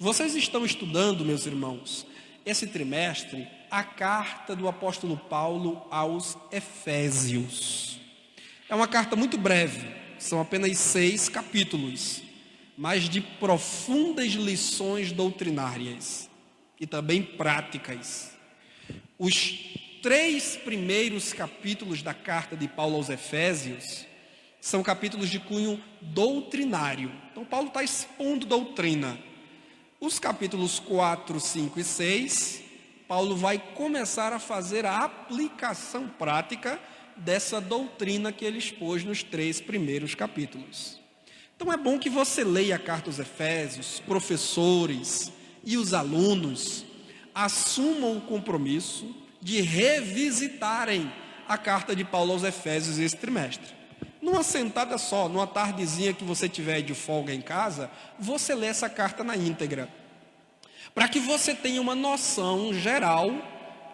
Vocês estão estudando, meus irmãos, esse trimestre, a carta do apóstolo Paulo aos Efésios. É uma carta muito breve, são apenas 6 capítulos, mas de profundas lições doutrinárias e também práticas. Os 3 primeiros capítulos da carta de Paulo aos Efésios são capítulos de cunho doutrinário. Então, Paulo está expondo doutrina. Os capítulos 4, 5 e 6, Paulo vai começar a fazer a aplicação prática dessa doutrina que ele expôs nos 3 primeiros capítulos. Então, é bom que você leia a carta aos Efésios, professores e os alunos assumam o compromisso de revisitarem a carta de Paulo aos Efésios esse trimestre. Numa sentada só, numa tardezinha que você tiver de folga em casa, você lê essa carta na íntegra, para que você tenha uma noção geral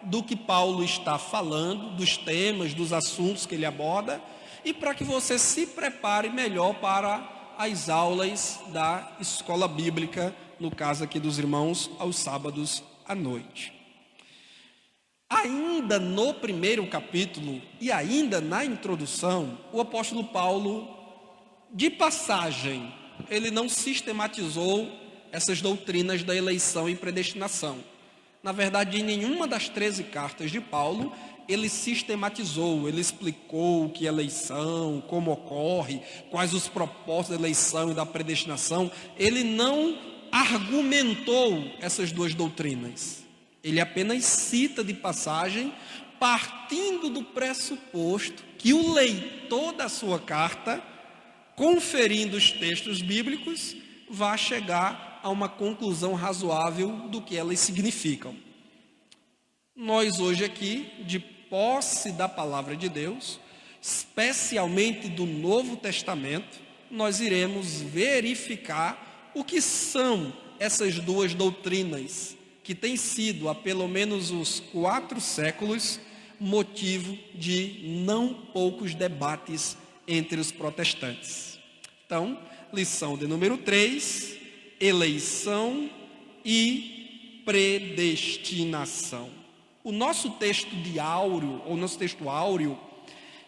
do que Paulo está falando, dos temas, dos assuntos que ele aborda, e para que você se prepare melhor para as aulas da escola bíblica, no caso aqui dos irmãos, aos sábados à noite. Ainda no primeiro capítulo e ainda na introdução, o apóstolo Paulo, de passagem, ele não sistematizou essas doutrinas da eleição e predestinação. Na verdade, em nenhuma das 13 cartas de Paulo, ele sistematizou, ele explicou o que é eleição, como ocorre, quais os propósitos da eleição e da predestinação. Ele não argumentou essas 2 doutrinas. Ele apenas cita de passagem, partindo do pressuposto que o leitor da sua carta, conferindo os textos bíblicos, vai chegar a uma conclusão razoável do que elas significam. Nós hoje aqui, de posse da palavra de Deus, especialmente do Novo Testamento, nós iremos verificar o que são essas 2 doutrinas, que têm sido, há pelo menos uns 4 séculos, motivo de não poucos debates entre os protestantes. Então, lição de número 3, eleição e predestinação. O nosso texto de áureo, ou nosso texto áureo,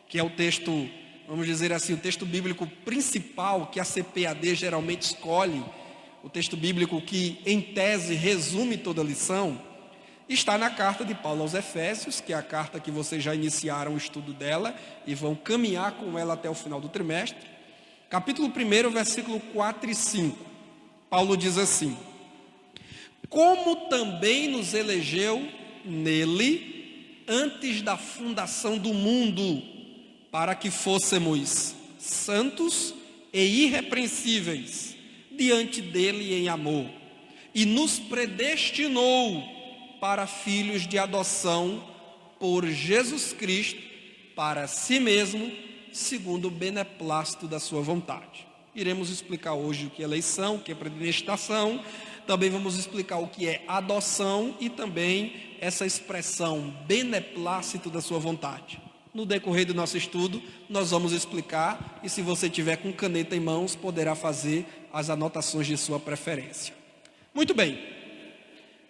que é o texto, vamos dizer assim, o texto bíblico principal que a CPAD geralmente escolhe, o texto bíblico que, em tese, resume toda a lição, está na carta de Paulo aos Efésios, que é a carta que vocês já iniciaram o estudo dela e vão caminhar com ela até o final do trimestre. Capítulo 1, versículo 4 e 5. Paulo diz assim: como também nos elegeu nele antes da fundação do mundo, para que fôssemos santos e irrepreensíveis diante dele em amor, e nos predestinou para filhos de adoção por Jesus Cristo, para si mesmo, segundo o beneplácito da sua vontade. Iremos explicar hoje o que é eleição, o que é predestinação, também vamos explicar o que é adoção e também essa expressão beneplácito da sua vontade. No decorrer do nosso estudo, nós vamos explicar, e se você tiver com caneta em mãos, poderá fazer as anotações de sua preferência. Muito bem,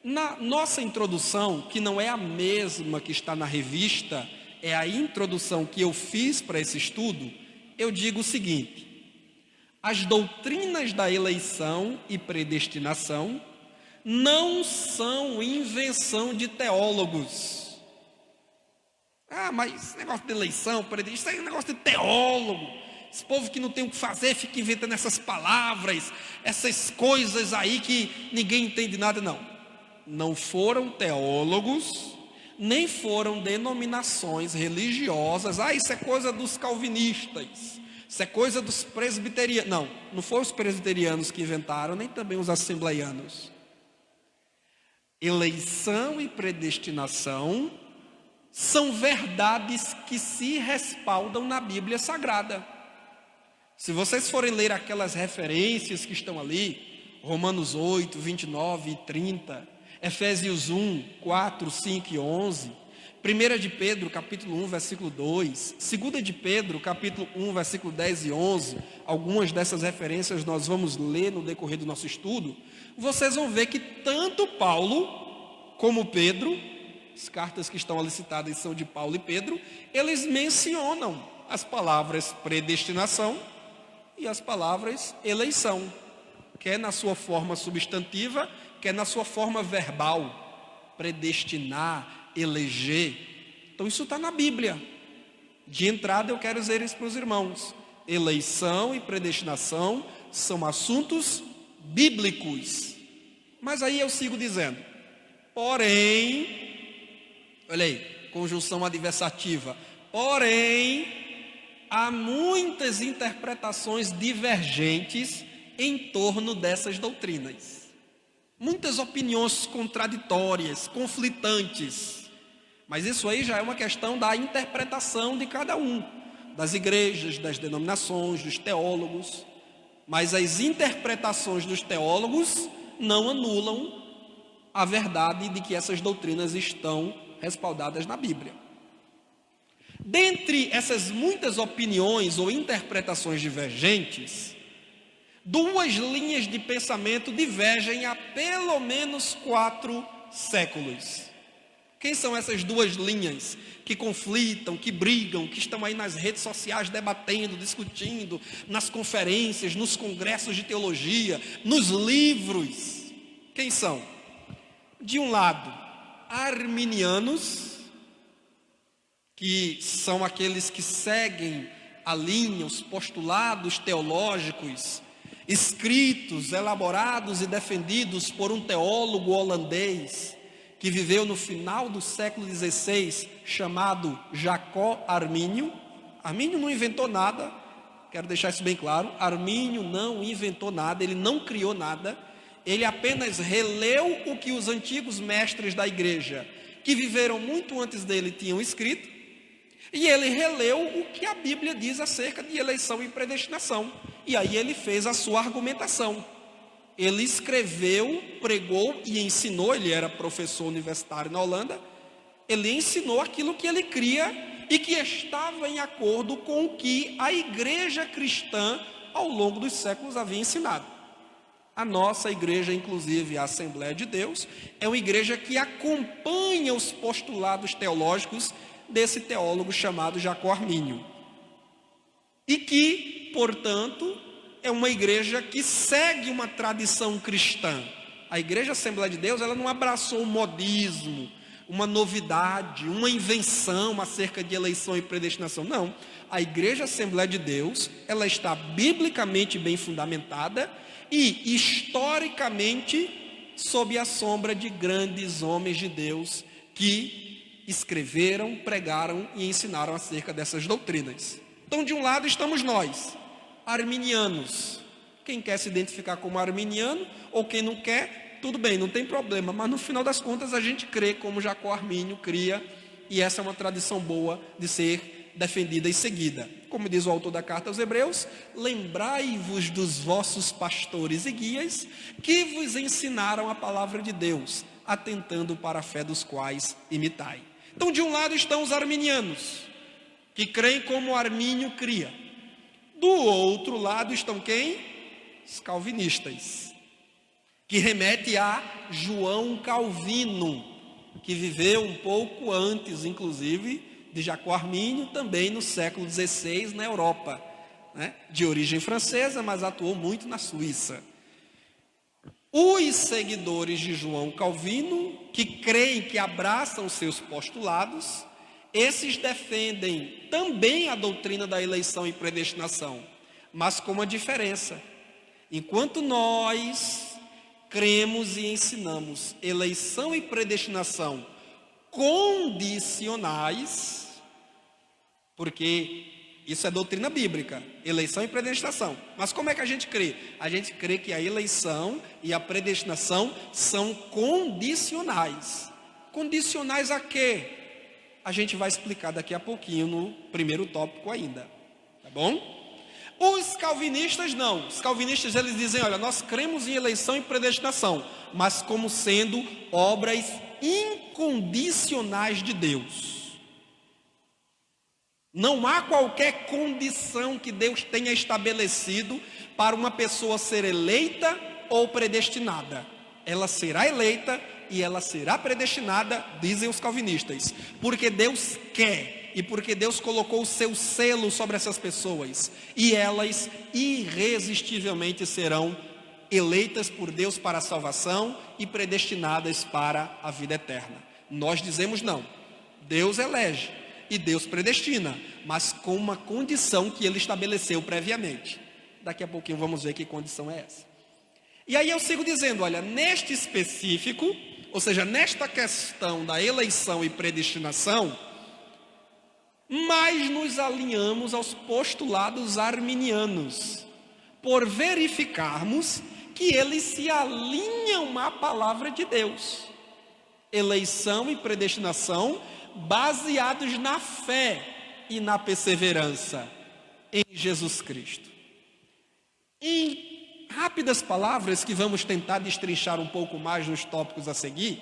na nossa introdução, que não é a mesma que está na revista, é a introdução que eu fiz para esse estudo, eu digo o seguinte: as doutrinas da eleição e predestinação não são invenção de teólogos. Mas esse negócio de eleição, isso aí é um negócio de teólogo. Esse povo que não tem o que fazer fica inventando essas palavras, essas coisas aí que ninguém entende nada. Não foram teólogos, nem foram denominações religiosas. Isso é coisa dos calvinistas, isso é coisa dos presbiterianos. Não foram os presbiterianos que inventaram, nem também os assembleianos. Eleição e predestinação são verdades que se respaldam na Bíblia Sagrada. Se vocês forem ler aquelas referências que estão ali, Romanos 8, 29 e 30, Efésios 1, 4, 5 e 11, 1 de Pedro, capítulo 1, versículo 2, 2 de Pedro, capítulo 1, versículo 10 e 11, algumas dessas referências nós vamos ler no decorrer do nosso estudo, vocês vão ver que tanto Paulo como Pedro, as cartas que estão ali citadas são de Paulo e Pedro, eles mencionam as palavras predestinação e as palavras eleição, quer na sua forma substantiva, quer na sua forma verbal, predestinar, eleger. Então isso está na Bíblia. De entrada eu quero dizer isso para os irmãos: eleição e predestinação são assuntos bíblicos. Mas aí eu sigo dizendo, porém, olha aí, conjunção adversativa, porém, há muitas interpretações divergentes em torno dessas doutrinas. Muitas opiniões contraditórias, conflitantes. Mas isso aí já é uma questão da interpretação de cada um, das igrejas, das denominações, dos teólogos. Mas as interpretações dos teólogos não anulam a verdade de que essas doutrinas estão respaldadas na Bíblia. Dentre essas muitas opiniões ou interpretações divergentes, duas linhas de pensamento divergem há pelo menos 4 séculos. Quem são essas duas linhas que conflitam, que brigam, que estão aí nas redes sociais debatendo, discutindo, nas conferências, nos congressos de teologia, nos livros? Quem são? De um lado, arminianos, que são aqueles que seguem a linha, os postulados teológicos, escritos, elaborados e defendidos por um teólogo holandês, que viveu no final do século XVI, chamado Jacó Armínio. Armínio não inventou nada, quero deixar isso bem claro, Armínio não inventou nada, ele não criou nada, ele apenas releu o que os antigos mestres da igreja, que viveram muito antes dele, tinham escrito, e ele releu o que a Bíblia diz acerca de eleição e predestinação, e aí ele fez a sua argumentação. Ele escreveu, pregou e ensinou, ele era professor universitário na Holanda, ele ensinou aquilo que ele cria e que estava em acordo com o que a igreja cristã ao longo dos séculos havia ensinado. A nossa igreja, inclusive a Assembleia de Deus, é uma igreja que acompanha os postulados teológicos desse teólogo chamado Jacó Armínio. E que, portanto, é uma igreja que segue uma tradição cristã. A igreja Assembleia de Deus, ela não abraçou um modismo, uma novidade, uma invenção acerca de eleição e predestinação. Não. A igreja Assembleia de Deus, ela está biblicamente bem fundamentada e historicamente sob a sombra de grandes homens de Deus que escreveram, pregaram e ensinaram acerca dessas doutrinas. Então, de um lado estamos nós, arminianos. Quem quer se identificar como arminiano ou quem não quer, tudo bem, não tem problema, mas no final das contas a gente crê como Jacó Armínio cria, e essa é uma tradição boa de ser defendida e seguida. Como diz o autor da carta aos Hebreus, lembrai-vos dos vossos pastores e guias que vos ensinaram a palavra de Deus, atentando para a fé dos quais imitai. Então, de um lado estão os arminianos, que creem como Armínio cria. Do outro lado estão quem? Os calvinistas, que remete a João Calvino, que viveu um pouco antes, inclusive, de Jacó Armínio, também no século XVI na Europa, né? De origem francesa, mas atuou muito na Suíça. Os seguidores de João Calvino, que creem, que abraçam seus postulados, esses defendem também a doutrina da eleição e predestinação, mas com uma diferença. Enquanto nós cremos e ensinamos eleição e predestinação condicionais, porque isso é doutrina bíblica, eleição e predestinação. Mas como é que a gente crê? A gente crê que a eleição e a predestinação são condicionais. Condicionais a quê? A gente vai explicar daqui a pouquinho no primeiro tópico ainda, tá bom? Os calvinistas não. Os calvinistas, eles dizem, olha, nós cremos em eleição e predestinação, mas como sendo obras incondicionais de Deus. Não há qualquer condição que Deus tenha estabelecido para uma pessoa ser eleita ou predestinada. Ela será eleita e ela será predestinada, dizem os calvinistas, porque Deus quer e porque Deus colocou o seu selo sobre essas pessoas, e elas irresistivelmente serão eleitas por Deus para a salvação e predestinadas para a vida eterna. Nós dizemos não. Deus elege e Deus predestina, mas com uma condição que Ele estabeleceu previamente. Daqui a pouquinho vamos ver que condição é essa. E aí eu sigo dizendo, olha, neste específico, ou seja, nesta questão da eleição e predestinação, mais nos alinhamos aos postulados arminianos, por verificarmos que eles se alinham à palavra de Deus. Eleição e predestinação baseados na fé e na perseverança em Jesus Cristo. Em rápidas palavras que vamos tentar destrinchar um pouco mais nos tópicos a seguir,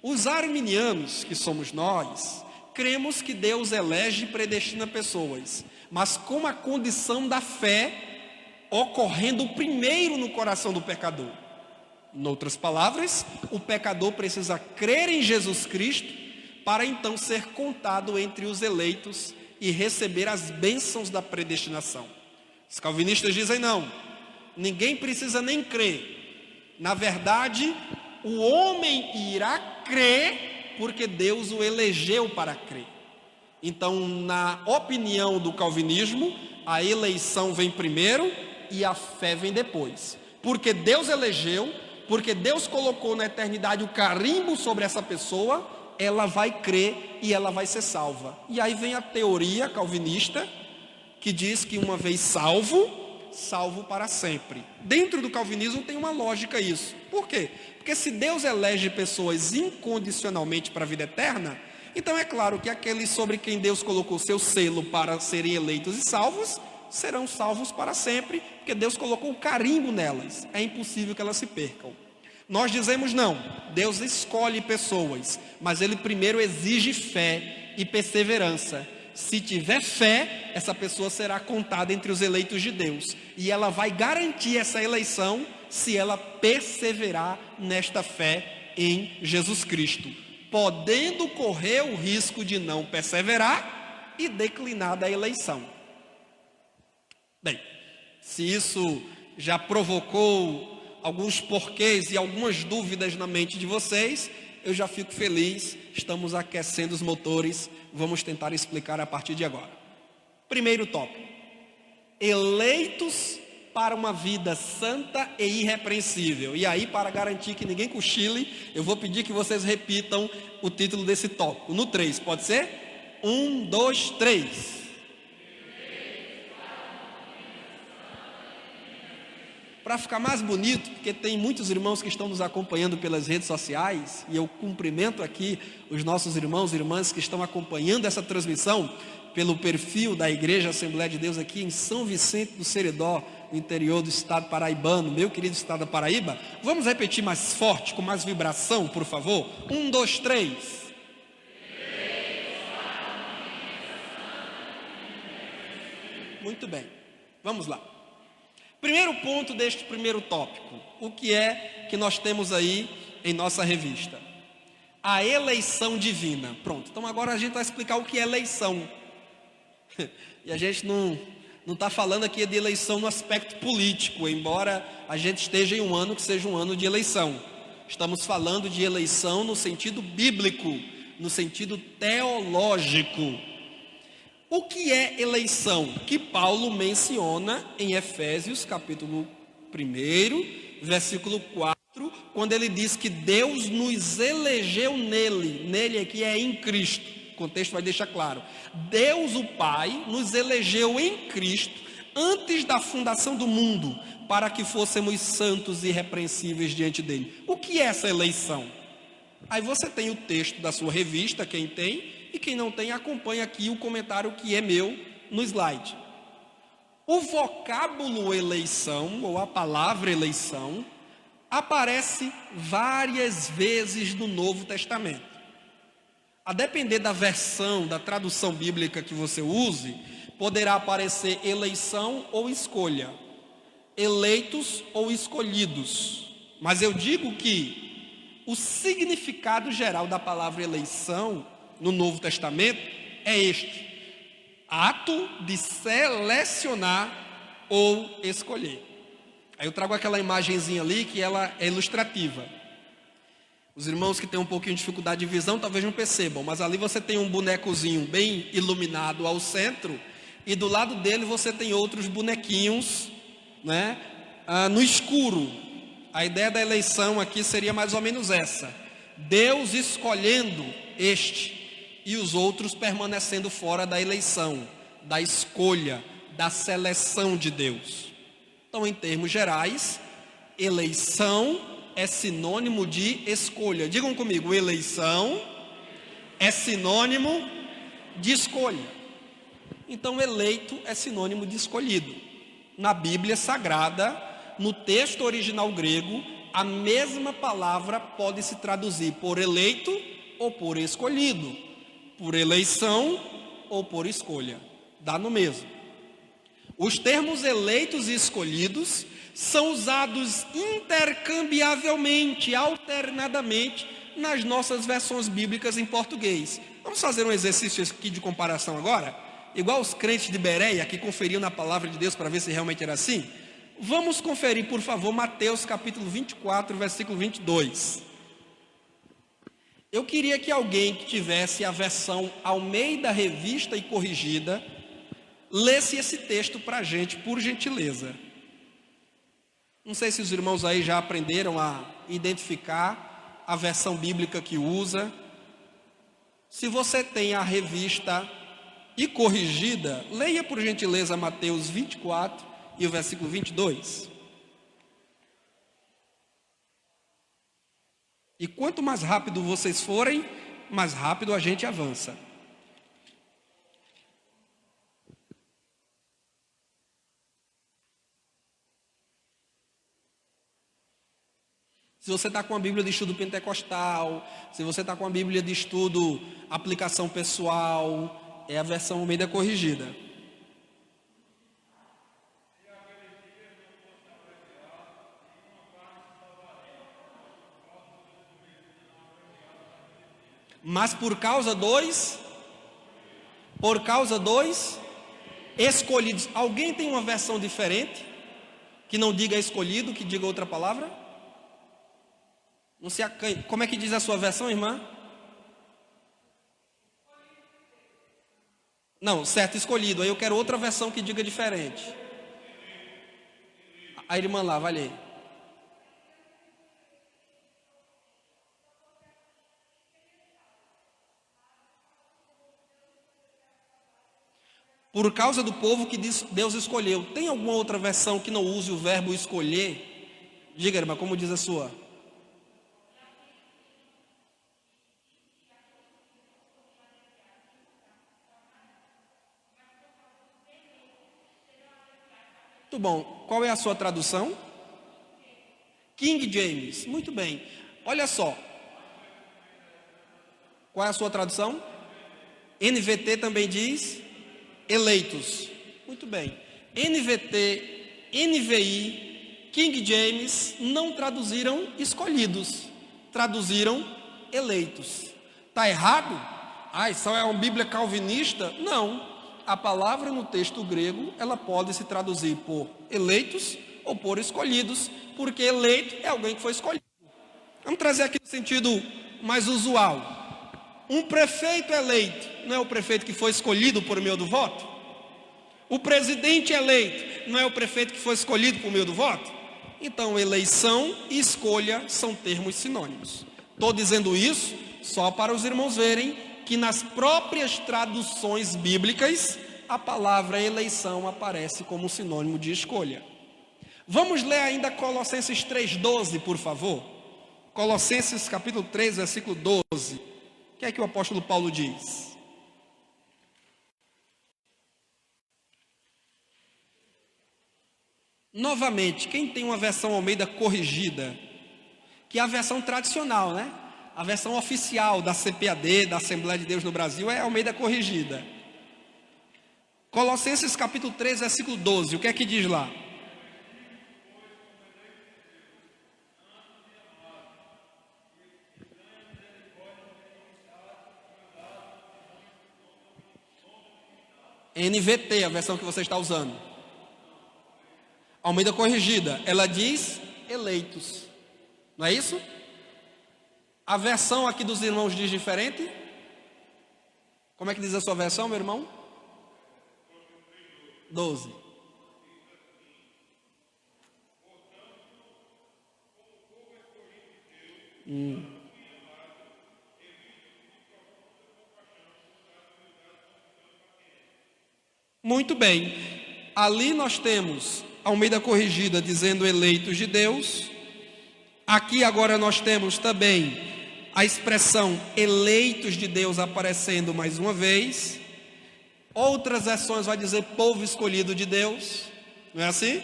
os arminianos, que somos nós, cremos que Deus elege e predestina pessoas, mas com a condição da fé ocorrendo primeiro no coração do pecador. Em outras palavras, o pecador precisa crer em Jesus Cristo para então ser contado entre os eleitos e receber as bênçãos da predestinação. Os calvinistas dizem não, ninguém precisa nem crer. Na verdade, o homem irá crer porque Deus o elegeu para crer. Então, na opinião do calvinismo, a eleição vem primeiro e a fé vem depois. Porque Deus elegeu, porque Deus colocou na eternidade o carimbo sobre essa pessoa, ela vai crer e ela vai ser salva. E aí vem a teoria calvinista, que diz que uma vez salvo, salvo para sempre. Dentro do calvinismo tem uma lógica isso. Por quê? Porque se Deus elege pessoas incondicionalmente para a vida eterna, então é claro que aqueles sobre quem Deus colocou seu selo para serem eleitos e salvos, serão salvos para sempre, porque Deus colocou o carimbo nelas. É impossível que elas se percam. Nós dizemos não, Deus escolhe pessoas, mas Ele primeiro exige fé e perseverança. Se tiver fé, essa pessoa será contada entre os eleitos de Deus, e ela vai garantir essa eleição se ela perseverar nesta fé em Jesus Cristo, podendo correr o risco de não perseverar e declinar da eleição. Bem, se isso já provocou alguns porquês e algumas dúvidas na mente de vocês, eu já fico feliz, estamos aquecendo os motores, vamos tentar explicar a partir de agora. Primeiro tópico, eleitos para uma vida santa e irrepreensível. E aí, para garantir que ninguém cochile, eu vou pedir que vocês repitam o título desse tópico, no 3, pode ser? 1, 2, 3. Para ficar mais bonito, porque tem muitos irmãos que estão nos acompanhando pelas redes sociais, e eu cumprimento aqui os nossos irmãos e irmãs que estão acompanhando essa transmissão pelo perfil da Igreja Assembleia de Deus aqui em São Vicente do Seridó, no interior do estado paraibano, meu querido estado da Paraíba. Vamos repetir mais forte, com mais vibração, por favor? 1, 2, 3. Muito bem, vamos lá. Primeiro ponto deste primeiro tópico, o que é que nós temos aí em nossa revista? A eleição divina. Pronto, então agora a gente vai explicar o que é eleição. E a gente não está falando aqui de eleição no aspecto político, embora a gente esteja em um ano que seja um ano de eleição. Estamos falando de eleição no sentido bíblico, no sentido teológico. O que é eleição? Que Paulo menciona em Efésios capítulo 1, versículo 4, quando ele diz que Deus nos elegeu nele aqui é em Cristo. O contexto vai deixar claro. Deus o Pai nos elegeu em Cristo antes da fundação do mundo, para que fôssemos santos e irrepreensíveis diante dele. O que é essa eleição? Aí você tem o texto da sua revista, quem tem, e quem não tem, acompanha aqui o comentário que é meu no slide. O vocábulo eleição, ou a palavra eleição, aparece várias vezes no Novo Testamento. A depender da versão, da tradução bíblica que você use, poderá aparecer eleição ou escolha, eleitos ou escolhidos. Mas eu digo que o significado geral da palavra eleição no Novo Testamento é este: ato de selecionar ou escolher. Aí eu trago aquela imagenzinha ali que ela é ilustrativa. Os irmãos que têm um pouquinho de dificuldade de visão talvez não percebam, mas ali você tem um bonecozinho bem iluminado ao centro, e do lado dele você tem outros bonequinhos, né, no escuro. A ideia da eleição aqui seria mais ou menos essa: Deus escolhendo este e os outros permanecendo fora da eleição, da escolha, da seleção de Deus. Então, em termos gerais, eleição é sinônimo de escolha. Digam comigo: eleição é sinônimo de escolha. Então, eleito é sinônimo de escolhido. Na Bíblia Sagrada, no texto original grego, a mesma palavra pode se traduzir por eleito ou por escolhido, por eleição ou por escolha. Dá no mesmo. Os termos eleitos e escolhidos são usados intercambiavelmente, alternadamente, nas nossas versões bíblicas em português. Vamos fazer um exercício aqui de comparação agora? Igual os crentes de Bereia que conferiam na palavra de Deus para ver se realmente era assim. Vamos conferir, por favor, Mateus capítulo 24, versículo 22. Eu queria que alguém que tivesse a versão Almeida Revista e Corrigida lesse esse texto para a gente, por gentileza. Não sei se os irmãos aí já aprenderam a identificar a versão bíblica que usa. Se você tem a revista e corrigida, leia por gentileza Mateus 24 e o versículo 22. E quanto mais rápido vocês forem, mais rápido a gente avança. Se você está com a Bíblia de estudo pentecostal, se você está com a Bíblia de estudo aplicação pessoal, é a versão Almeida corrigida. Mas por causa dos escolhidos. Alguém tem uma versão diferente? Que não diga escolhido, que diga outra palavra? Não se acanhe. Como é que diz a sua versão, irmã? Não, certo, escolhido. Aí eu quero outra versão que diga diferente. A irmã lá, vai ler. Por causa do povo que Deus escolheu. Tem alguma outra versão que não use o verbo escolher? Diga, irmã, como diz a sua? Muito bom. Qual é a sua tradução? King James. Muito bem. Olha só. Qual é a sua tradução? NVT também diz eleitos. Muito bem. NVT, NVI, King James não traduziram escolhidos. Traduziram eleitos. Está errado? Isso é uma Bíblia calvinista? Não. A palavra no texto grego, ela pode se traduzir por eleitos ou por escolhidos, porque eleito é alguém que foi escolhido. Vamos trazer aqui no sentido mais usual. Um prefeito eleito não é o prefeito que foi escolhido por meio do voto? O presidente eleito não é o prefeito que foi escolhido por meio do voto? Então, eleição e escolha são termos sinônimos. Estou dizendo isso só para os irmãos verem que nas próprias traduções bíblicas, a palavra eleição aparece como sinônimo de escolha. Vamos ler ainda Colossenses 3,12, por favor. Colossenses capítulo 3, versículo 12. O que é que o apóstolo Paulo diz? Novamente, quem tem uma versão Almeida corrigida, que é a versão tradicional, né? A versão oficial da CPAD, da Assembleia de Deus no Brasil, é Almeida Corrigida. Colossenses capítulo 3, versículo 12, o que é que diz lá? NVT, a versão que você está usando. Almeida Corrigida, ela diz eleitos. Não é isso? A versão aqui dos irmãos diz diferente? Como é que diz a sua versão, meu irmão? 12. Muito bem. Ali nós temos Almeida Corrigida dizendo eleitos de Deus. Aqui agora nós temos também a expressão eleitos de Deus aparecendo mais uma vez. Outras versões vai dizer povo escolhido de Deus. Não é assim?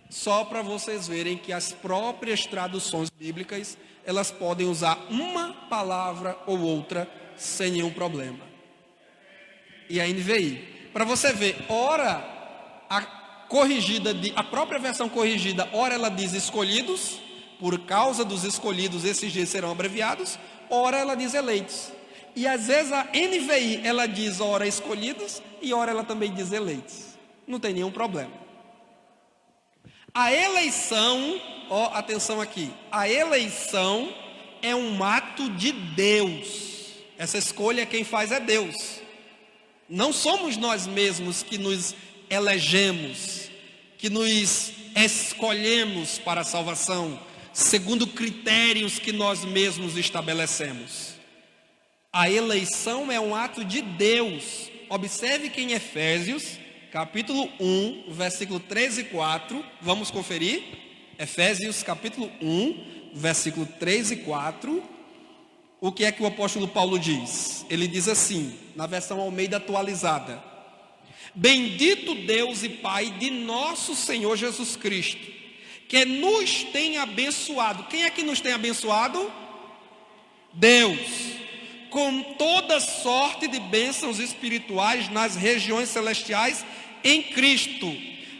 Só para vocês verem que as próprias traduções bíblicas, elas podem usar uma palavra ou outra sem nenhum problema. E a NVI. Para você ver, ora a própria versão corrigida, ora ela diz escolhidos, por causa dos escolhidos esses dias serão abreviados, ora ela diz eleitos. E às vezes a NVI ela diz ora escolhidos e ora ela também diz eleitos. Não tem nenhum problema. A eleição, atenção aqui, a eleição é um ato de Deus. Essa escolha quem faz é Deus. Não somos nós mesmos que nos elegemos, que nos escolhemos para a salvação, segundo critérios que nós mesmos estabelecemos. A eleição é um ato de Deus. Observe que em Efésios, capítulo 1, versículo 3 e 4, vamos conferir? Efésios, capítulo 1, versículo 3 e 4. O que é que o apóstolo Paulo diz? Ele diz assim, na versão Almeida atualizada: bendito Deus e Pai de nosso Senhor Jesus Cristo, que nos tem abençoado. Quem é que nos tem abençoado? Deus, com toda sorte de bênçãos espirituais nas regiões celestiais em Cristo,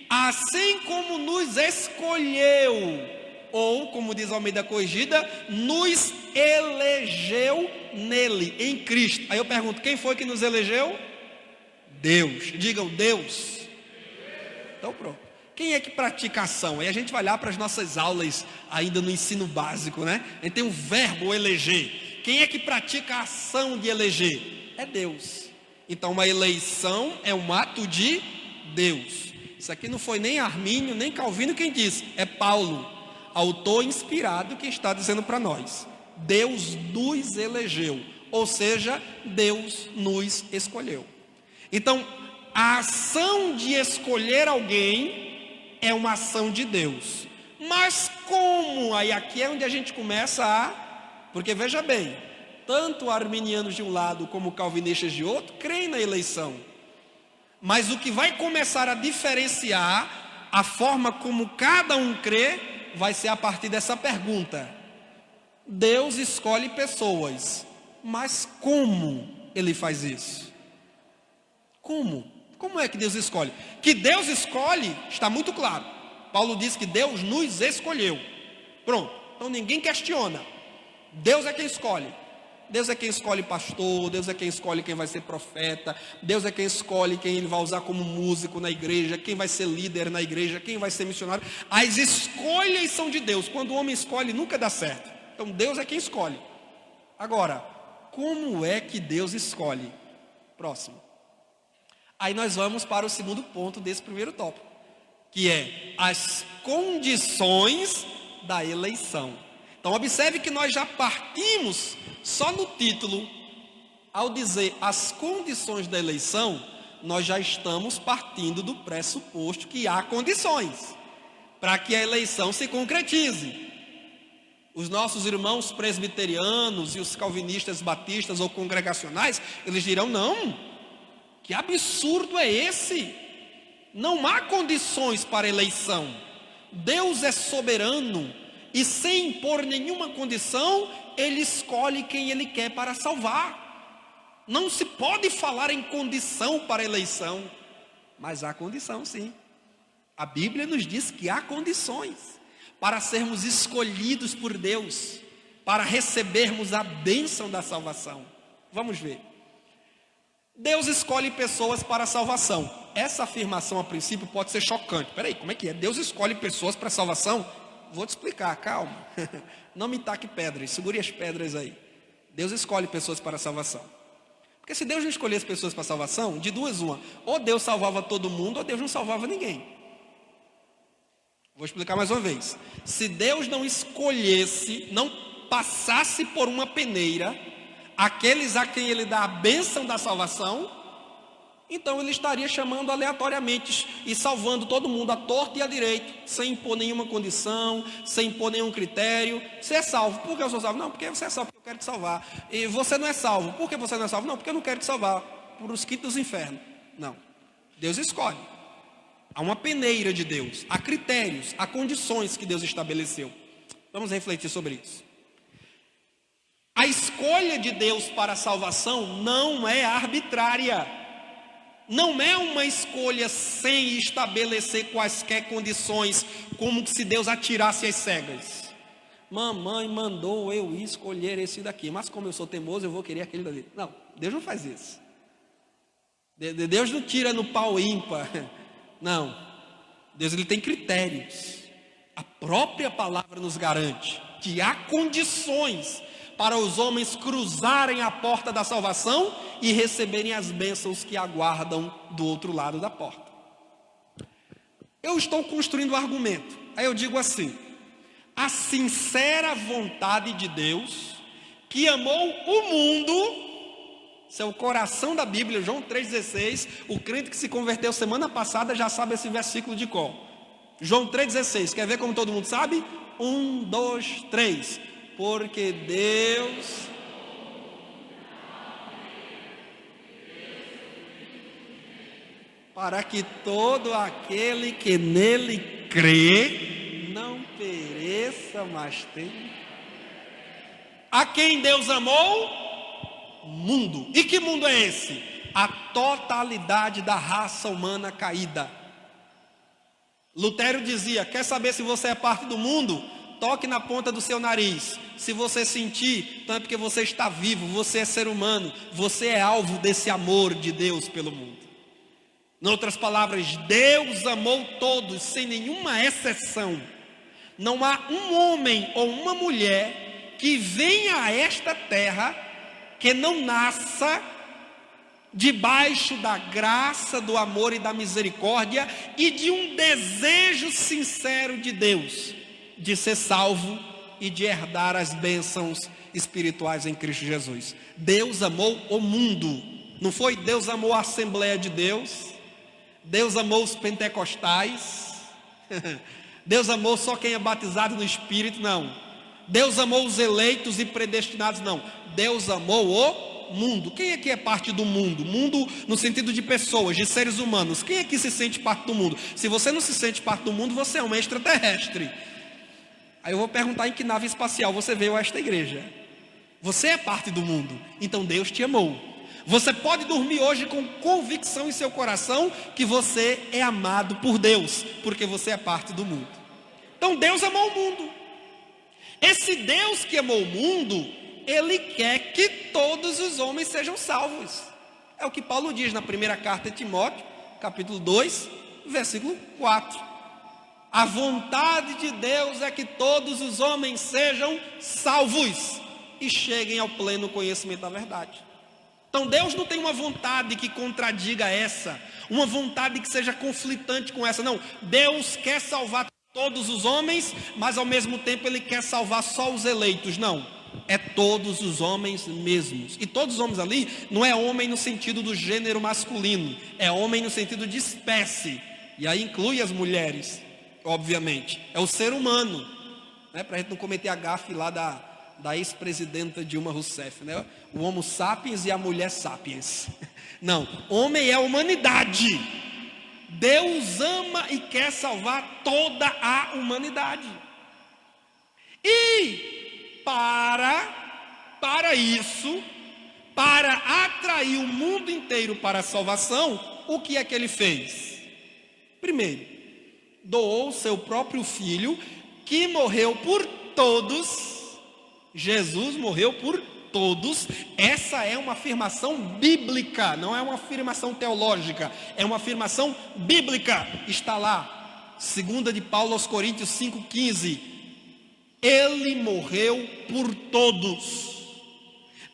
assim como nos escolheu, ou como diz a Almeida Corrigida, nos elegeu nele, em Cristo. Aí eu pergunto, quem foi que nos elegeu? Deus. Digam, Deus. Então pronto. Quem é que pratica ação? Aí a gente vai olhar para as nossas aulas ainda no ensino básico, né? A gente tem o verbo eleger. Quem é que pratica a ação de eleger? É Deus. Então uma eleição é um ato de Deus. Isso aqui não foi nem Armínio, nem Calvino quem disse. É Paulo, autor inspirado, que está dizendo para nós. Deus nos elegeu. Ou seja, Deus nos escolheu. Então, a ação de escolher alguém é uma ação de Deus. Mas como? Aí aqui é onde a gente começa porque veja bem, tanto arminianos de um lado como calvinistas de outro creem na eleição. Mas o que vai começar a diferenciar a forma como cada um crê vai ser a partir dessa pergunta. Deus escolhe pessoas, mas como Ele faz isso? Como? Como é que Deus escolhe? Que Deus escolhe, está muito claro. Paulo diz que Deus nos escolheu. Pronto, então ninguém questiona. Deus é quem escolhe. Deus é quem escolhe pastor, Deus é quem escolhe quem vai ser profeta, Deus é quem escolhe quem Ele vai usar como músico na igreja, quem vai ser líder na igreja, quem vai ser missionário. As escolhas são de Deus. Quando o homem escolhe, nunca dá certo. Então Deus é quem escolhe. Agora, como é que Deus escolhe? Próximo. Aí nós vamos para o segundo ponto desse primeiro tópico, que é as condições da eleição. Então observe que nós já partimos só no título, ao dizer as condições da eleição, nós já estamos partindo do pressuposto que há condições para que a eleição se concretize. Os nossos irmãos presbiterianos e os calvinistas batistas ou congregacionais, eles dirão, não, que absurdo é esse? Não há condições para eleição. Deus é soberano E sem impor nenhuma condição, ele escolhe quem ele quer para salvar. Não se pode falar em condição para eleição, mas há condição sim. A Bíblia nos diz que há condições para sermos escolhidos por Deus, para recebermos a bênção da salvação. Vamos ver. Deus escolhe pessoas para a salvação. Essa afirmação a princípio pode ser chocante. Peraí, como é que é? Deus escolhe pessoas para a salvação? Vou te explicar, calma. Não me taque pedras, segure as pedras aí. Deus escolhe pessoas para a salvação. Porque se Deus não escolhesse pessoas para a salvação, de duas uma, ou Deus salvava todo mundo, ou Deus não salvava ninguém. Vou explicar mais uma vez. Se Deus não escolhesse, não passasse por uma peneira aqueles a quem ele dá a bênção da salvação, então ele estaria chamando aleatoriamente e salvando todo mundo à torta e à direita, sem impor nenhuma condição, sem impor nenhum critério. Você é salvo. Por que eu sou salvo? Não, porque você é salvo, porque eu quero te salvar. E você não é salvo. Por que você não é salvo? Não, porque eu não quero te salvar. Por os quintos dos infernos. Não. Deus escolhe. Há uma peneira de Deus. Há critérios, há condições que Deus estabeleceu. Vamos refletir sobre isso. A escolha de Deus para a salvação não é arbitrária. Não é uma escolha sem estabelecer quaisquer condições, como se Deus atirasse às cegas. Mamãe mandou eu escolher esse daqui, mas como eu sou teimoso, eu vou querer aquele dali. Não, Deus não faz isso. Deus não tira no pau ímpar. Não. Deus ele tem critérios. A própria palavra nos garante que há condições para os homens cruzarem a porta da salvação e receberem as bênçãos que aguardam do outro lado da porta. Eu estou construindo um argumento. Aí eu digo assim: a sincera vontade de Deus, que amou o mundo, esse é o coração da Bíblia, João 3,16, o crente que se converteu semana passada já sabe esse versículo de cor. João 3,16, quer ver como todo mundo sabe? 1, 2, 3. Porque Deus para que todo aquele que nele crê não pereça, mas tenha. A quem Deus amou? Mundo. E que mundo é esse? A totalidade da raça humana caída. Lutero dizia: quer saber se você é parte do mundo? Toque na ponta do seu nariz. Se você sentir, então é porque você está vivo, você é ser humano, você é alvo desse amor de Deus pelo mundo. Em outras palavras, Deus amou todos, sem nenhuma exceção. Não há um homem ou uma mulher que venha a esta terra que não nasça debaixo da graça, do amor e da misericórdia e de um desejo sincero de Deus de ser salvo e de herdar as bênçãos espirituais em Cristo Jesus. Deus amou o mundo. Não foi Deus amou a Assembleia de Deus, Deus amou os pentecostais, Deus amou só quem é batizado no Espírito, não. Deus amou os eleitos e predestinados, não. Deus amou o mundo. Quem aqui é parte do mundo? Mundo no sentido de pessoas, de seres humanos. Quem aqui se sente parte do mundo? Se você não se sente parte do mundo, você é um extraterrestre. Aí eu vou perguntar: em que nave espacial você veio a esta igreja? Você é parte do mundo, então Deus te amou. Você pode dormir hoje com convicção em seu coração que você é amado por Deus, porque você é parte do mundo. Então Deus amou o mundo. Esse Deus que amou o mundo, Ele quer que todos os homens sejam salvos. É o que Paulo diz na primeira carta de Timóteo, capítulo 2, versículo 4. A vontade de Deus é que todos os homens sejam salvos e cheguem ao pleno conhecimento da verdade. Então Deus não tem uma vontade que contradiga essa, uma vontade que seja conflitante com essa, não. Deus quer salvar todos os homens, mas ao mesmo tempo Ele quer salvar só os eleitos, não. É todos os homens mesmos. E todos os homens ali não é homem no sentido do gênero masculino, é homem no sentido de espécie, e aí inclui as mulheres. Obviamente, é o ser humano, né? Para a gente não cometer a gafe lá da ex-presidenta Dilma Rousseff, né? O homo sapiens e a mulher sapiens. Não, homem é a humanidade. Deus ama e quer salvar toda a humanidade. E para isso, para atrair o mundo inteiro para a salvação, o que é que ele fez? Primeiro, doou seu próprio filho, que morreu por todos. Jesus morreu por todos. Essa é uma afirmação bíblica, não é uma afirmação teológica, é uma afirmação bíblica. Está lá, 2 de Paulo aos Coríntios 5,15. Ele morreu por todos.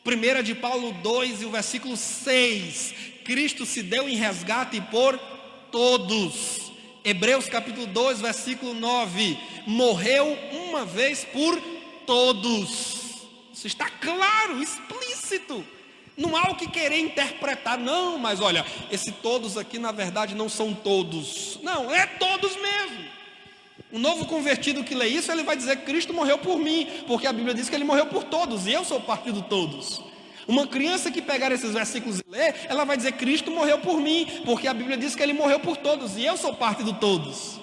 1 de Paulo 2 e o versículo 6. Cristo se deu em resgate por todos. Hebreus capítulo 2, versículo 9. Morreu uma vez por todos. Isso está claro, explícito. Não há o que querer interpretar. Não, mas olha, esse todos aqui na verdade não são todos. Não, é todos mesmo. Um novo convertido que lê isso, ele vai dizer que Cristo morreu por mim, porque a Bíblia diz que ele morreu por todos, e eu sou parte de todos. Uma criança que pegar esses versículos e ler, ela vai dizer: Cristo morreu por mim, porque a Bíblia diz que ele morreu por todos, e eu sou parte de todos.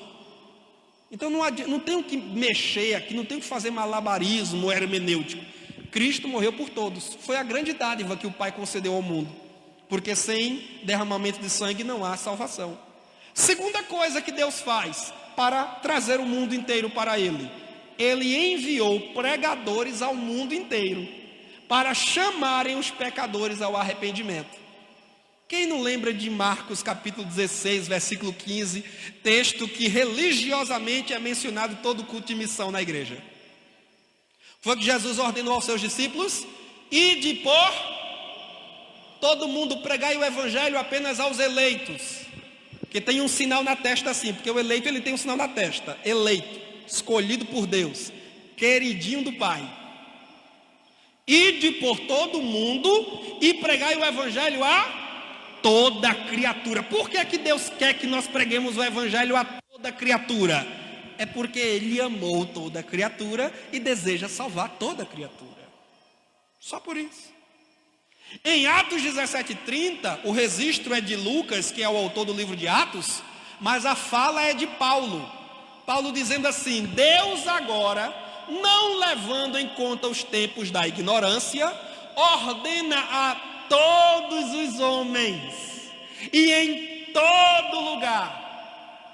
Então não tem o que mexer aqui, não tem o que fazer malabarismo hermenêutico. Cristo morreu por todos. Foi a grande dádiva que o Pai concedeu ao mundo, porque sem derramamento de sangue não há salvação. Segunda coisa que Deus faz para trazer o mundo inteiro para Ele: Ele enviou pregadores ao mundo inteiro, para chamarem os pecadores ao arrependimento. Quem não lembra de Marcos capítulo 16, versículo 15, texto que religiosamente é mencionado em todo culto de missão na igreja? Foi que Jesus ordenou aos seus discípulos: ide por todo mundo, pregai o evangelho apenas aos eleitos. Que tem um sinal na testa assim, porque o eleito ele tem um sinal na testa. Eleito, escolhido por Deus, queridinho do Pai. Ide por todo mundo e pregai o evangelho a toda criatura. Por que Deus quer que nós preguemos o evangelho a toda criatura? É porque Ele amou toda criatura e deseja salvar toda criatura. Só por isso. Em Atos 17:30, o registro é de Lucas, que é o autor do livro de Atos, mas a fala é de Paulo. Paulo dizendo assim: Deus agora, não levando em conta os tempos da ignorância, ordena a todos os homens e em todo lugar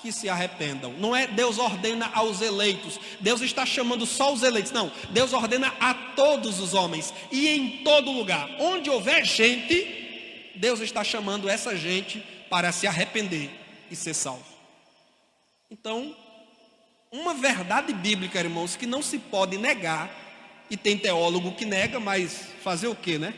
que se arrependam. Não é Deus ordena aos eleitos, Deus está chamando só os eleitos. Não, Deus ordena a todos os homens e em todo lugar. Onde houver gente, Deus está chamando essa gente para se arrepender e ser salvo. Então, uma verdade bíblica, irmãos, que não se pode negar, e tem teólogo que nega, mas fazer o quê, né?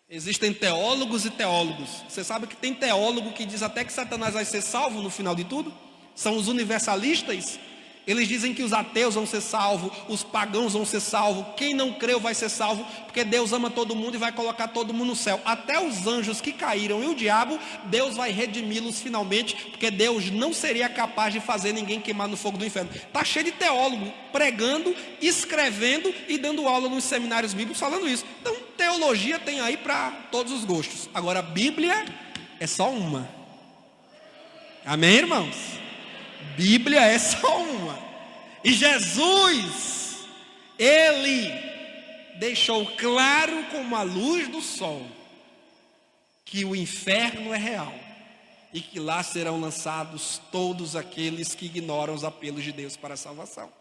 Existem teólogos e teólogos. Você sabe que tem teólogo que diz até que Satanás vai ser salvo no final de tudo? São os universalistas. Eles dizem que os ateus vão ser salvos, os pagãos vão ser salvos, quem não creu vai ser salvo, porque Deus ama todo mundo e vai colocar todo mundo no céu. Até os anjos que caíram e o diabo, Deus vai redimi-los finalmente, porque Deus não seria capaz de fazer ninguém queimar no fogo do inferno. Está cheio de teólogo pregando, escrevendo e dando aula nos seminários bíblicos falando isso. Então teologia tem aí para todos os gostos. Agora a Bíblia é só uma. Amém, irmãos? Bíblia é só uma. E Jesus, Ele deixou claro como a luz do sol que o inferno é real e que lá serão lançados todos aqueles que ignoram os apelos de Deus para a salvação.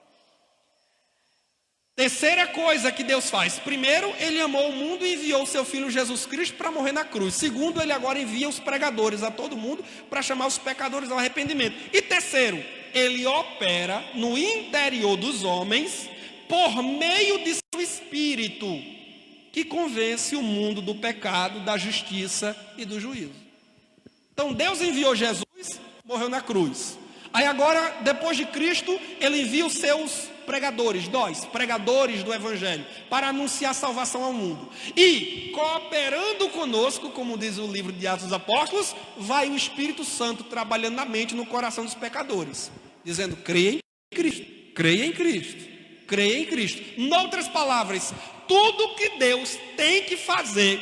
Terceira coisa que Deus faz: primeiro, Ele amou o mundo e enviou o seu Filho Jesus Cristo para morrer na cruz. Segundo, Ele agora envia os pregadores a todo mundo para chamar os pecadores ao arrependimento. E terceiro, Ele opera no interior dos homens por meio de seu Espírito, que convence o mundo do pecado, da justiça e do juízo. Então Deus enviou Jesus, morreu na cruz. Aí agora, depois de Cristo, Ele envia os seus pregadores, nós, pregadores do Evangelho, para anunciar salvação ao mundo. E, cooperando conosco, como diz o livro de Atos dos Apóstolos, vai o Espírito Santo trabalhando na mente e no coração dos pecadores, dizendo: creia em Cristo, creia em Cristo, creia em Cristo. Em outras palavras, tudo que Deus tem que fazer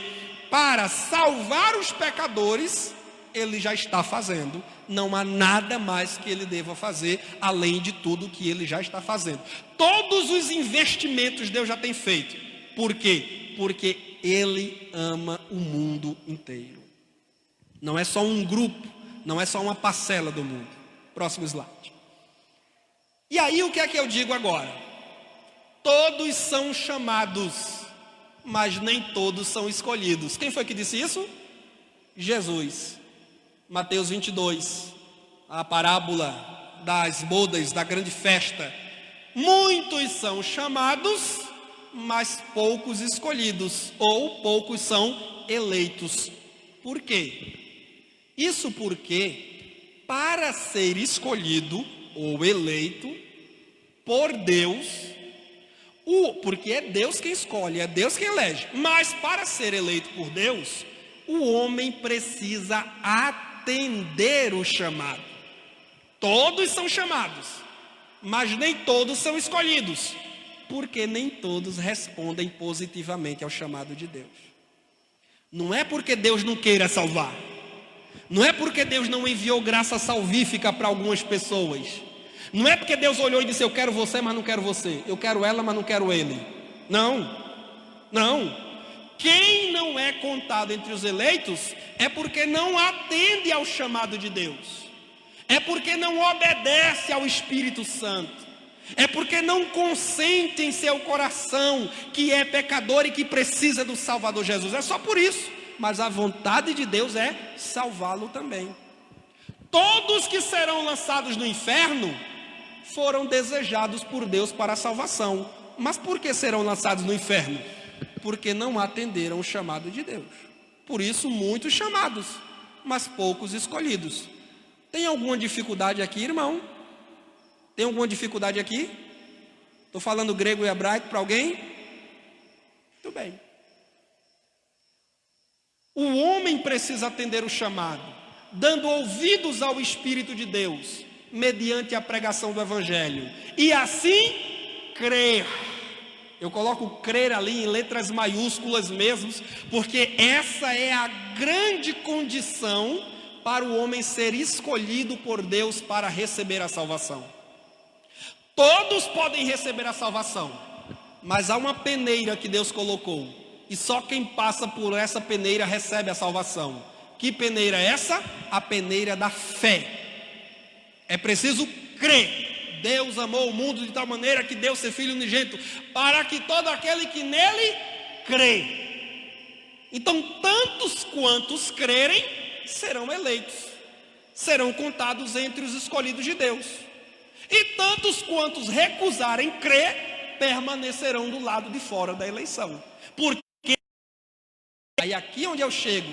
para salvar os pecadores, Ele já está fazendo não há nada mais que ele deva fazer, além de tudo que ele já está fazendo. Todos os investimentos Deus já tem feito. Por quê? Porque ele ama o mundo inteiro. Não é só um grupo, não é só uma parcela do mundo. Próximo slide. E aí o que é que eu digo agora? Todos são chamados, mas nem todos são escolhidos. Quem foi que disse isso? Jesus. Mateus 22, a parábola das bodas, da grande festa. Muitos são chamados, mas poucos escolhidos, ou poucos são eleitos. Por quê? Isso porque, para ser escolhido ou eleito por Deus, porque é Deus quem escolhe, é Deus quem elege, mas para ser eleito por Deus, o homem precisa atender o chamado. Todos são chamados, mas nem todos são escolhidos, porque nem todos respondem positivamente ao chamado de Deus. Não é porque Deus não queira salvar, não é porque Deus não enviou graça salvífica para algumas pessoas, não é porque Deus olhou e disse: eu quero você, mas não quero você, eu quero ela, mas não quero ele. Não. Quem não é contado entre os eleitos é porque não atende ao chamado de Deus, é porque não obedece ao Espírito Santo, é porque não consente em seu coração que é pecador e que precisa do Salvador Jesus. É só por isso. Mas a vontade de Deus é salvá-lo também. Todos que serão lançados no inferno foram desejados por Deus para a salvação. Mas por que serão lançados no inferno? Porque não atenderam o chamado de Deus. Por isso, muitos chamados, mas poucos escolhidos. Tem alguma dificuldade aqui, irmão? Tem alguma dificuldade aqui? Estou falando grego e hebraico para alguém? Muito bem. O homem precisa atender o chamado, dando ouvidos ao Espírito de Deus, mediante a pregação do Evangelho, e assim crer. Eu coloco crer ali em letras maiúsculas mesmo, porque essa é a grande condição para o homem ser escolhido por Deus para receber a salvação. Todos podem receber a salvação, mas há uma peneira que Deus colocou, e só quem passa por essa peneira recebe a salvação. Que peneira é essa? A peneira da fé. É preciso crer. Deus amou o mundo de tal maneira que deu seu Filho unigênito, para que todo aquele que nele crê. Então, tantos quantos crerem serão eleitos, serão contados entre os escolhidos de Deus. E tantos quantos recusarem crer, permanecerão do lado de fora da eleição. Porque aí aqui onde eu chego,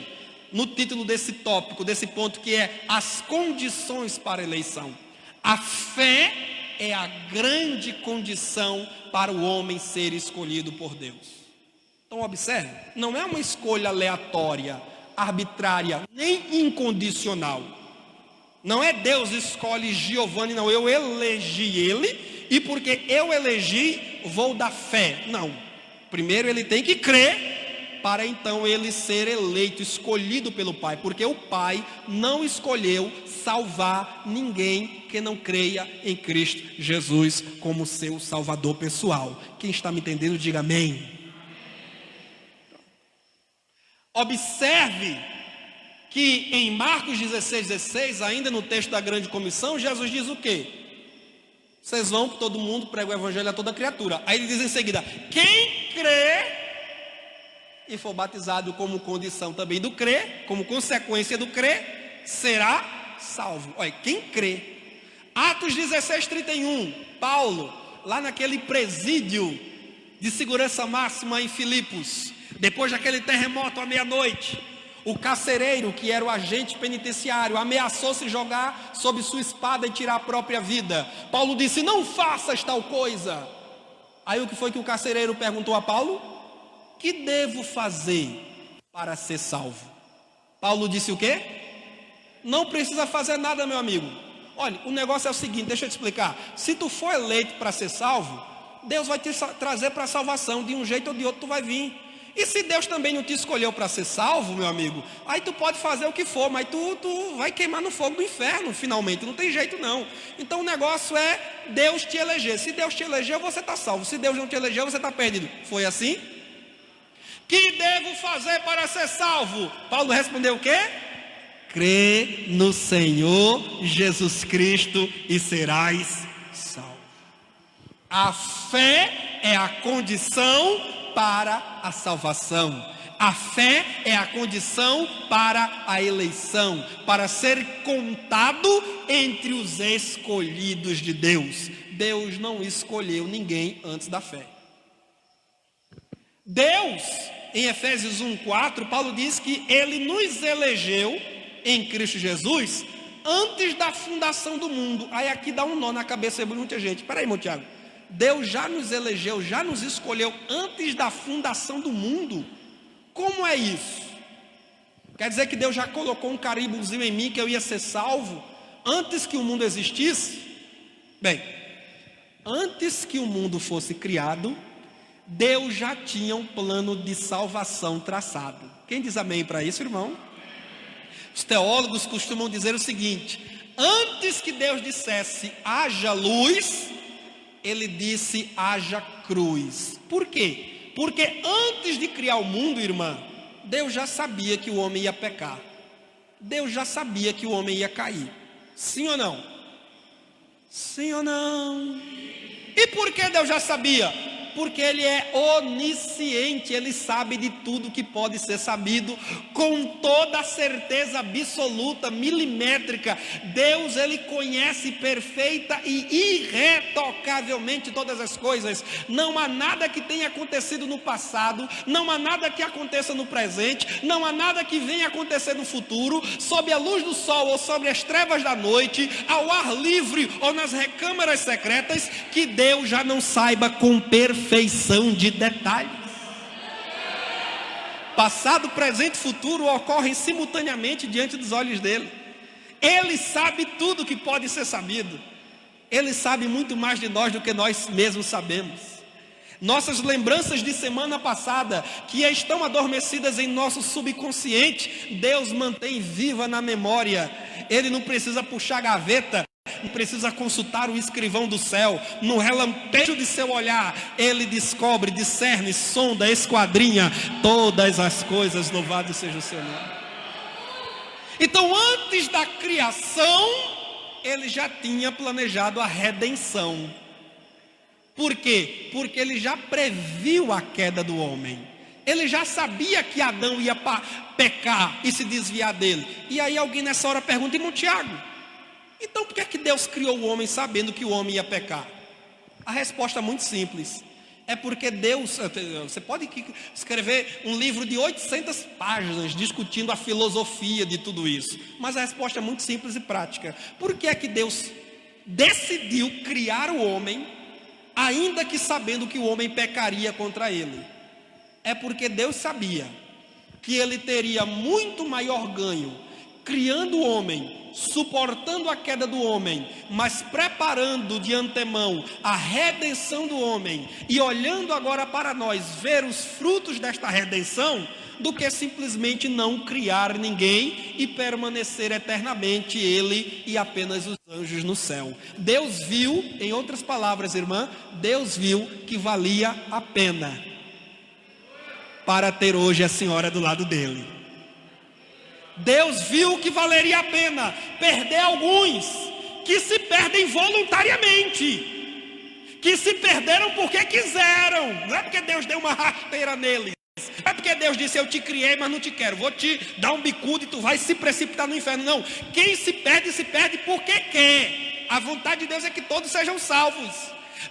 no título desse tópico, desse ponto, que é as condições para a eleição. A fé é a grande condição para o homem ser escolhido por Deus. Então observe, não é uma escolha aleatória, arbitrária, nem incondicional. Não é Deus escolhe Giovanni, não, eu elegi ele, e porque eu elegi, vou dar fé. Não, primeiro ele tem que crer, para então ele ser eleito, escolhido pelo Pai, porque o Pai não escolheu salvar ninguém que não creia em Cristo Jesus como seu Salvador pessoal. Quem está me entendendo, diga amém. Observe que em Marcos 16, ainda no texto da grande comissão, Jesus diz o quê? Vocês vão que todo mundo prega o evangelho a toda criatura. Aí ele diz em seguida: quem crê e for batizado como condição também do crer, como consequência do crer, será salvo. Olha, quem crê. Atos 16:31, Paulo, lá naquele presídio de segurança máxima em Filipos, depois daquele terremoto à meia-noite, o carcereiro, que era o agente penitenciário, ameaçou se jogar sob sua espada e tirar a própria vida. Paulo disse: não faças tal coisa. Aí o que foi que o carcereiro perguntou a Paulo? Que devo fazer para ser salvo? Paulo disse o quê? Não precisa fazer nada, meu amigo. Olha, o negócio é o seguinte, deixa eu te explicar. Se tu for eleito para ser salvo, Deus vai te trazer para a salvação. De um jeito ou de outro tu vai vir. E se Deus também não te escolheu para ser salvo, meu amigo, aí tu pode fazer o que for, mas tu vai queimar no fogo do inferno, finalmente, não tem jeito não. Então o negócio é Deus te eleger. Se Deus te elegeu, você está salvo. Se Deus não te elegeu, você está perdido. Foi assim? Que devo fazer para ser salvo? Paulo respondeu o quê? Crê no Senhor Jesus Cristo e serás salvo. A fé é a condição para a salvação. A fé é a condição para a eleição, para ser contado entre os escolhidos de Deus. Deus não escolheu ninguém antes da fé. Deus, em Efésios 1:4, Paulo diz que Ele nos elegeu em Cristo Jesus antes da fundação do mundo. Aí aqui dá um nó na cabeça de muita gente. Espera aí, meu Tiago. Deus já nos elegeu, já nos escolheu antes da fundação do mundo? Como é isso? Quer dizer que Deus já colocou um carimbozinho em mim que eu ia ser salvo antes que o mundo existisse? Bem, antes que o mundo fosse criado, Deus já tinha um plano de salvação traçado. Quem diz amém para isso, irmão? Os teólogos costumam dizer o seguinte: antes que Deus dissesse haja luz, Ele disse haja cruz. Por quê? Porque antes de criar o mundo, irmã, Deus já sabia que o homem ia pecar. Deus já sabia que o homem ia cair. Sim ou não? Sim ou não? E por que Deus já sabia? Porque Ele é onisciente, Ele sabe de tudo que pode ser sabido, com toda a certeza absoluta, milimétrica. Deus, Ele conhece perfeita e irretocavelmente todas as coisas. Não há nada que tenha acontecido no passado, não há nada que aconteça no presente, não há nada que venha acontecer no futuro, sob a luz do sol ou sobre as trevas da noite, ao ar livre ou nas recâmaras secretas, que Deus já não saiba com perfeição de detalhes. Passado, presente e futuro ocorrem simultaneamente diante dos olhos dele. Ele sabe tudo que pode ser sabido. Ele sabe muito mais de nós do que nós mesmos sabemos. Nossas lembranças de semana passada, que estão adormecidas em nosso subconsciente, Deus mantém viva na memória. Ele não precisa puxar a gaveta, não precisa consultar o escrivão do céu. No relampejo de seu olhar, Ele descobre, discerne, sonda, esquadrinha todas as coisas. Louvado seja o seu nome. Então, antes da criação, Ele já tinha planejado a redenção. Por quê? Porque Ele já previu a queda do homem. Ele já sabia que Adão ia pecar e se desviar dele. E aí alguém nessa hora pergunta: irmão Tiago, então por que é que Deus criou o homem sabendo que o homem ia pecar? A resposta é muito simples. É porque Deus, você pode escrever um livro de 800 páginas discutindo a filosofia de tudo isso, mas a resposta é muito simples e prática. Por que é que Deus decidiu criar o homem, ainda que sabendo que o homem pecaria contra ele? É porque Deus sabia que ele teria muito maior ganho criando o homem, suportando a queda do homem, mas preparando de antemão a redenção do homem, e olhando agora para nós ver os frutos desta redenção, do que simplesmente não criar ninguém e permanecer eternamente ele e apenas os anjos no céu. Deus viu, em outras palavras, irmã, Deus viu que valia a pena para ter hoje a senhora do lado dele. Deus viu que valeria a pena perder alguns que se perdem voluntariamente, que se perderam porque quiseram. Não é porque Deus deu uma rasteira neles, é porque Deus disse: eu te criei, mas não te quero, vou te dar um bicudo e tu vai se precipitar no inferno. Não, quem se perde porque quer. A vontade de Deus é que todos sejam salvos.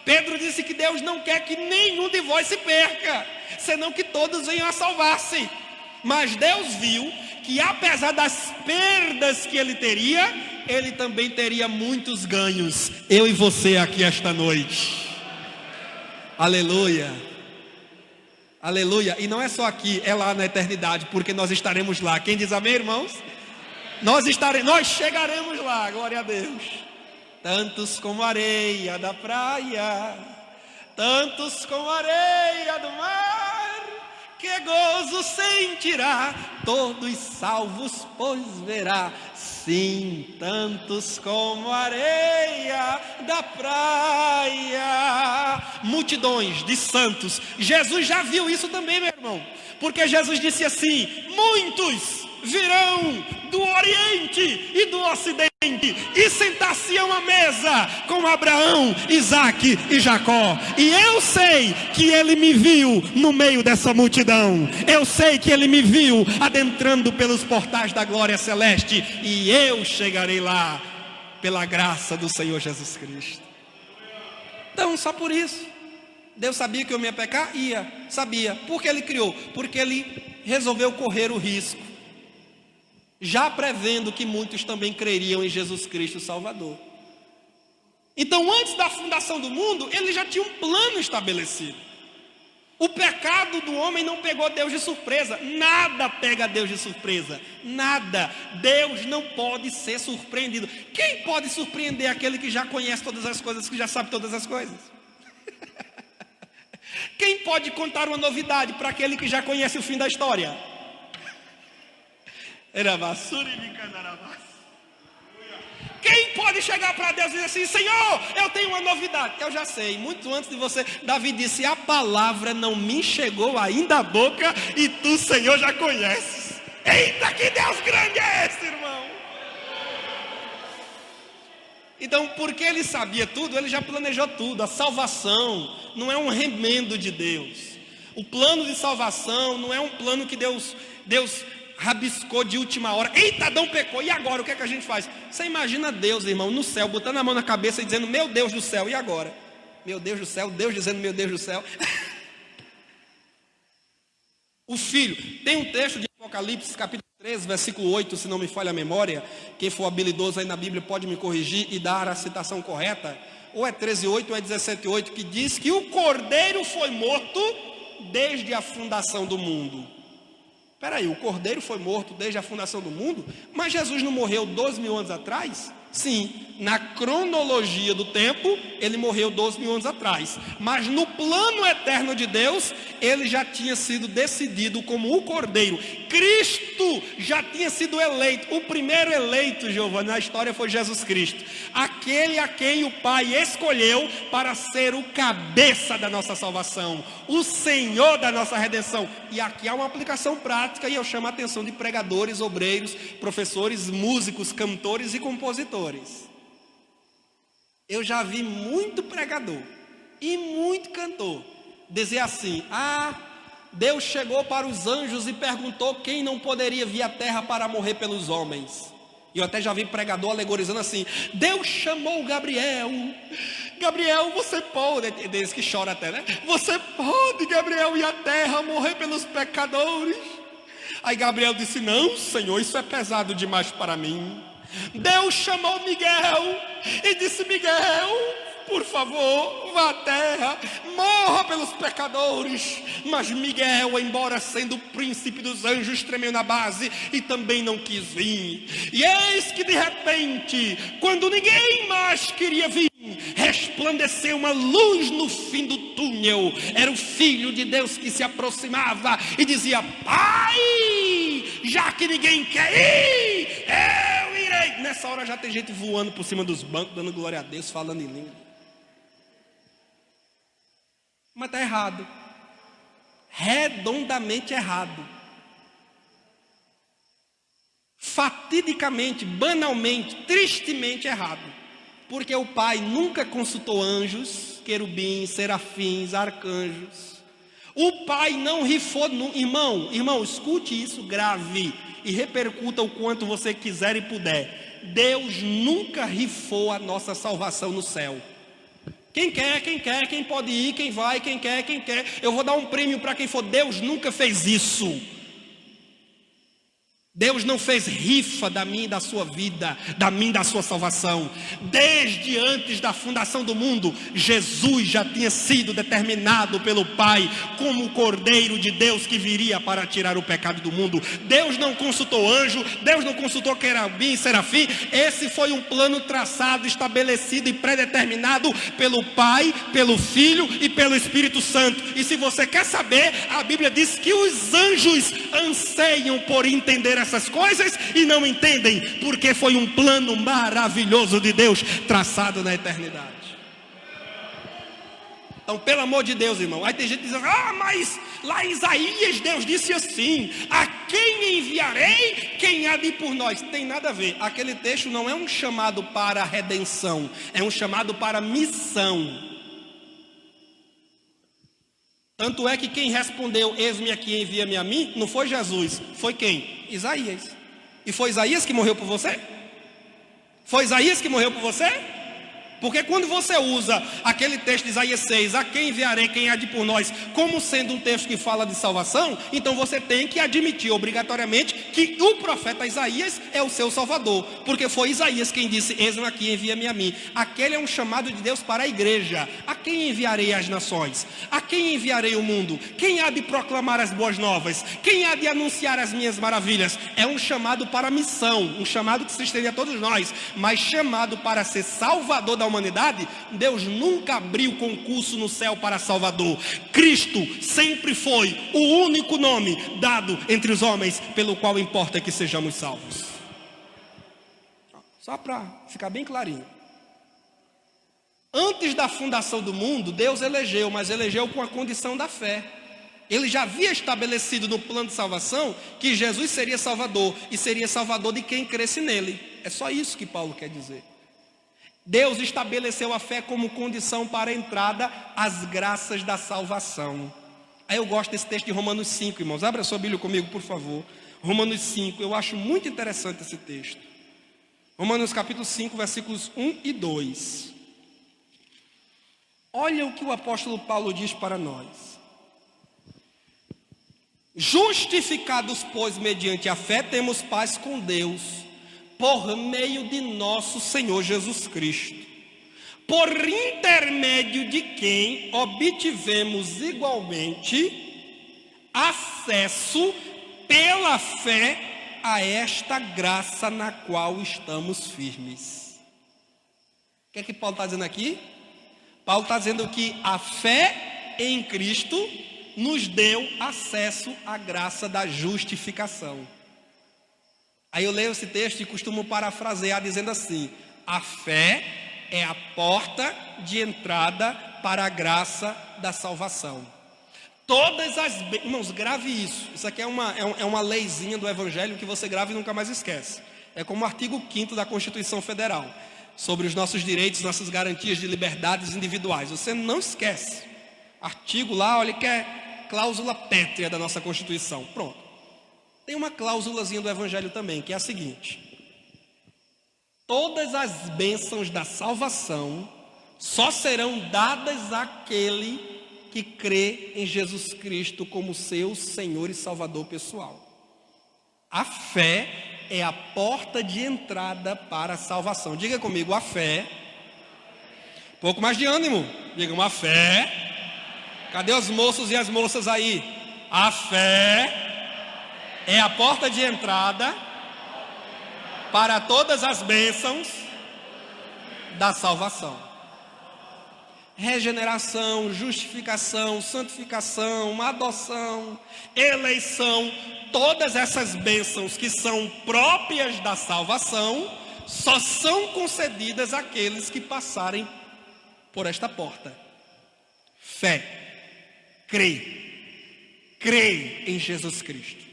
Pedro disse que Deus não quer que nenhum de vós se perca, senão que todos venham a salvar-se. Mas Deus viu que apesar das perdas que ele teria, ele também teria muitos ganhos. Eu e você aqui esta noite. Aleluia. Aleluia. E não é só aqui, é lá na eternidade, porque nós estaremos lá. Quem diz amém, irmãos? Nós chegaremos lá, glória a Deus. Tantos como a areia da praia, tantos como a areia do mar, que gozo sentirá, todos salvos pois verá, sim, tantos como a areia da praia. Multidões de santos. Jesus já viu isso também, meu irmão, porque Jesus disse assim: muitos virão do Oriente e do Ocidente e sentar-se-ão à mesa com Abraão, Isaque e Jacó. E eu sei que ele me viu no meio dessa multidão. Eu sei que ele me viu adentrando pelos portais da glória celeste. E eu chegarei lá pela graça do Senhor Jesus Cristo. Então, só por isso. Deus sabia que eu ia pecar? Ia, sabia. Por que ele criou? Porque ele resolveu correr o risco, já prevendo que muitos também creriam em Jesus Cristo Salvador. Então, antes da fundação do mundo, ele já tinha um plano estabelecido. O pecado do homem não pegou Deus de surpresa. Nada pega Deus de surpresa. Nada. Deus não pode ser surpreendido. Quem pode surpreender aquele que já conhece todas as coisas, que já sabe todas as coisas? Quem pode contar uma novidade para aquele que já conhece o fim da história? Quem pode chegar para Deus e dizer assim: Senhor, eu tenho uma novidade? Eu já sei, muito antes de você. Davi disse: a palavra não me chegou ainda à boca e tu, Senhor, já conheces. Eita, que Deus grande é esse, irmão! Então, porque ele sabia tudo, ele já planejou tudo. A salvação não é um remendo de Deus. O plano de salvação não é um plano que Deus rabiscou de última hora. Eita, Adão pecou, e agora o que é que a gente faz? Você imagina Deus, irmão, no céu, botando a mão na cabeça e dizendo: meu Deus do céu, e agora? Meu Deus do céu, Deus dizendo: meu Deus do céu. O filho, tem um texto de Apocalipse, capítulo 13, versículo 8, se não me falha a memória. Quem for habilidoso aí na Bíblia pode me corrigir e dar a citação correta. Ou é 13:8 ou é 17:8, que diz que o cordeiro foi morto desde a fundação do mundo. Espera aí, o cordeiro foi morto desde a fundação do mundo? Mas Jesus não morreu 12.000 anos atrás? Sim, na cronologia do tempo, ele morreu 12.000 anos atrás. Mas no plano eterno de Deus, ele já tinha sido decidido como o cordeiro. Cristo já tinha sido eleito. O primeiro eleito, Giovanni, na história foi Jesus Cristo. Aquele a quem o Pai escolheu para ser o cabeça da nossa salvação, o Senhor da nossa redenção. E aqui há uma aplicação prática, e eu chamo a atenção de pregadores, obreiros, professores, músicos, cantores e compositores. Eu já vi muito pregador e muito cantor dizer assim: Deus chegou para os anjos e perguntou quem não poderia vir à terra para morrer pelos homens. E eu até já vi pregador alegorizando assim: Deus chamou Gabriel. Gabriel, você pode, desde que chora até, né? Você pode, Gabriel, ir à terra morrer pelos pecadores. Aí Gabriel disse: não, Senhor, isso é pesado demais para mim. Deus chamou Miguel e disse: Miguel, por favor, vá à terra, morra pelos pecadores. Mas Miguel, embora sendo o príncipe dos anjos, tremeu na base e também não quis vir. E eis que de repente, quando ninguém mais queria vir, resplandeceu uma luz no fim do túnel. Era o Filho de Deus que se aproximava e dizia: Pai, já que ninguém quer ir, eu irei. Nessa hora já tem gente voando por cima dos bancos, dando glória a Deus, falando em língua. Mas está errado, redondamente errado, fatidicamente, banalmente, tristemente errado. Porque o Pai nunca consultou anjos, querubins, serafins, arcanjos. O Pai não rifou, irmão, escute isso, grave e repercuta o quanto você quiser e puder. Deus nunca rifou a nossa salvação no céu. Quem quer, quem pode ir, quem vai, quem quer. Eu vou dar um prêmio para quem for. Deus nunca fez isso. Deus não fez rifa da minha e da sua vida, da minha e da sua salvação. Desde antes da fundação do mundo, Jesus já tinha sido determinado pelo Pai como o Cordeiro de Deus que viria para tirar o pecado do mundo. Deus não consultou anjo, Deus não consultou querubim e serafim. Esse foi um plano traçado, estabelecido e predeterminado pelo Pai, pelo Filho e pelo Espírito Santo. E se você quer saber, a Bíblia diz que os anjos anseiam por entender essas coisas e não entendem, porque foi um plano maravilhoso de Deus traçado na eternidade. Então, pelo amor de Deus, irmão, aí tem gente dizendo: mas lá em Isaías Deus disse assim: a quem enviarei, quem há de ir por nós? Tem nada a ver. Aquele texto não é um chamado para a redenção, é um chamado para a missão. Tanto é que quem respondeu, eis-me aqui, envia-me a mim, não foi Jesus, foi quem? Isaías. E foi Isaías que morreu por você? Foi Isaías que morreu por você? Porque quando você usa aquele texto de Isaías 6, a quem enviarei, quem há de por nós, como sendo um texto que fala de salvação, então você tem que admitir obrigatoriamente que o profeta Isaías é o seu salvador, porque foi Isaías quem disse: eis-me aqui, envia-me a mim. Aquele é um chamado de Deus para a igreja. A quem enviarei as nações? A quem enviarei o mundo? Quem há de proclamar as boas novas? Quem há de anunciar as minhas maravilhas? É um chamado para a missão, um chamado que se estende a todos nós, mas chamado para ser salvador da humanidade. Deus nunca abriu concurso no céu para Salvador. Cristo sempre foi o único nome dado entre os homens pelo qual importa que sejamos salvos. Só para ficar bem clarinho. Antes da fundação do mundo, Deus elegeu, mas elegeu com a condição da fé. Ele já havia estabelecido no plano de salvação que Jesus seria salvador, e seria salvador de quem cresce nele. É só isso que Paulo quer dizer. Deus estabeleceu a fé como condição para a entrada às graças da salvação. Aí eu gosto desse texto de Romanos 5, irmãos. Abra a sua Bíblia comigo, por favor. Romanos 5, eu acho muito interessante esse texto. Romanos capítulo 5, versículos 1 e 2. Olha o que o apóstolo Paulo diz para nós. Justificados, pois, mediante a fé, temos paz com Deus, por meio de nosso Senhor Jesus Cristo, por intermédio de quem obtivemos igualmente acesso pela fé a esta graça na qual estamos firmes. O que é que Paulo está dizendo aqui? Paulo está dizendo que a fé em Cristo nos deu acesso à graça da justificação. Aí eu leio esse texto e costumo parafrasear dizendo assim: a fé é a porta de entrada para a graça da salvação. Todas as... Irmãos, grave isso. Isso aqui é uma leizinha do Evangelho que você grava e nunca mais esquece. É como o artigo 5º da Constituição Federal, sobre os nossos direitos, nossas garantias de liberdades individuais. Você não esquece. Artigo lá, olha, que é cláusula pétrea da nossa Constituição. Pronto. Tem uma cláusulazinha do Evangelho também, que é a seguinte: todas as bênçãos da salvação só serão dadas àquele que crê em Jesus Cristo como seu Senhor e Salvador pessoal. A fé é a porta de entrada para a salvação. Diga comigo, a fé. Um pouco mais de ânimo. Digam, a fé. Cadê os moços e as moças aí? A fé é a porta de entrada para todas as bênçãos da salvação. Regeneração, justificação, santificação, adoção, eleição, todas essas bênçãos que são próprias da salvação, só são concedidas àqueles que passarem por esta porta. Fé, crê em Jesus Cristo.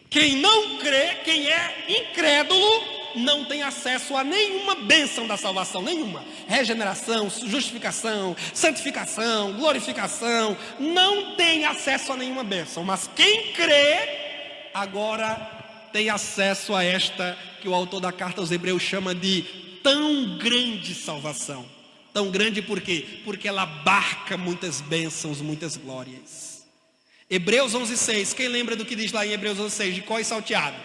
Quem não crê, quem é incrédulo, não tem acesso a nenhuma bênção da salvação, nenhuma. Regeneração, justificação, santificação, glorificação, não tem acesso a nenhuma bênção. Mas quem crê, agora tem acesso a esta que o autor da carta aos Hebreus chama de tão grande salvação. Tão grande por quê? Porque ela abarca muitas bênçãos, muitas glórias. Hebreus 11:6, quem lembra do que diz lá em Hebreus 11:6, de Có e salteado?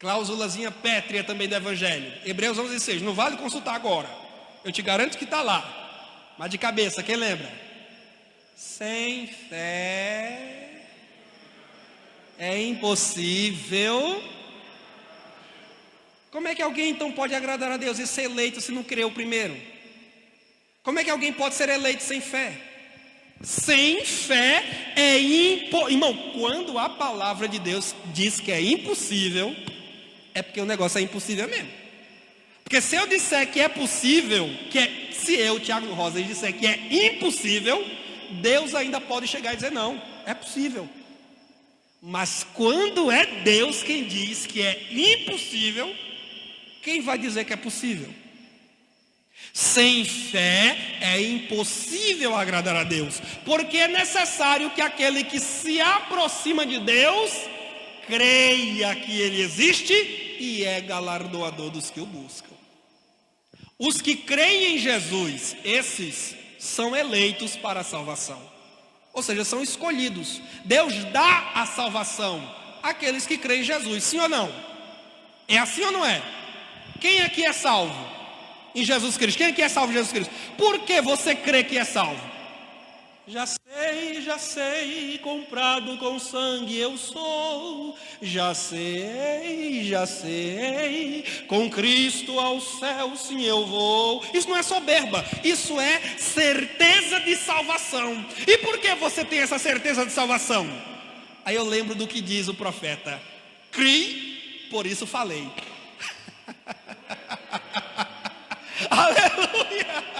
Cláusulazinha pétrea também do Evangelho. Hebreus 11:6. Não vale consultar agora. Eu te garanto que está lá. Mas de cabeça, quem lembra? Sem fé é impossível. Como é que alguém então pode agradar a Deus e ser eleito se não creu primeiro? Como é que alguém pode ser eleito sem fé? Sem fé é impossível. Irmão, quando a palavra de Deus diz que é impossível, é porque o negócio é impossível mesmo. Porque se eu disser que é possível, se eu, Tiago Rosa, disser que é impossível, Deus ainda pode chegar e dizer não, é possível. Mas quando é Deus quem diz que é impossível, quem vai dizer que é possível? Sem fé é impossível agradar a Deus, porque é necessário que aquele que se aproxima de Deus creia que Ele existe e é galardoador dos que o buscam. Os que creem em Jesus, esses são eleitos para a salvação, ou seja, são escolhidos. Deus dá a salvação àqueles que creem em Jesus, sim ou não? É assim ou não é? Quem aqui é salvo em Jesus Cristo? Quem aqui é salvo em Jesus Cristo? Por que você crê que é salvo? Já sei, comprado com sangue eu sou. Já sei, com Cristo ao céu sim eu vou. Isso não é soberba, isso é certeza de salvação. E por que você tem essa certeza de salvação? Aí eu lembro do que diz o profeta: criei, por isso falei. Aleluia!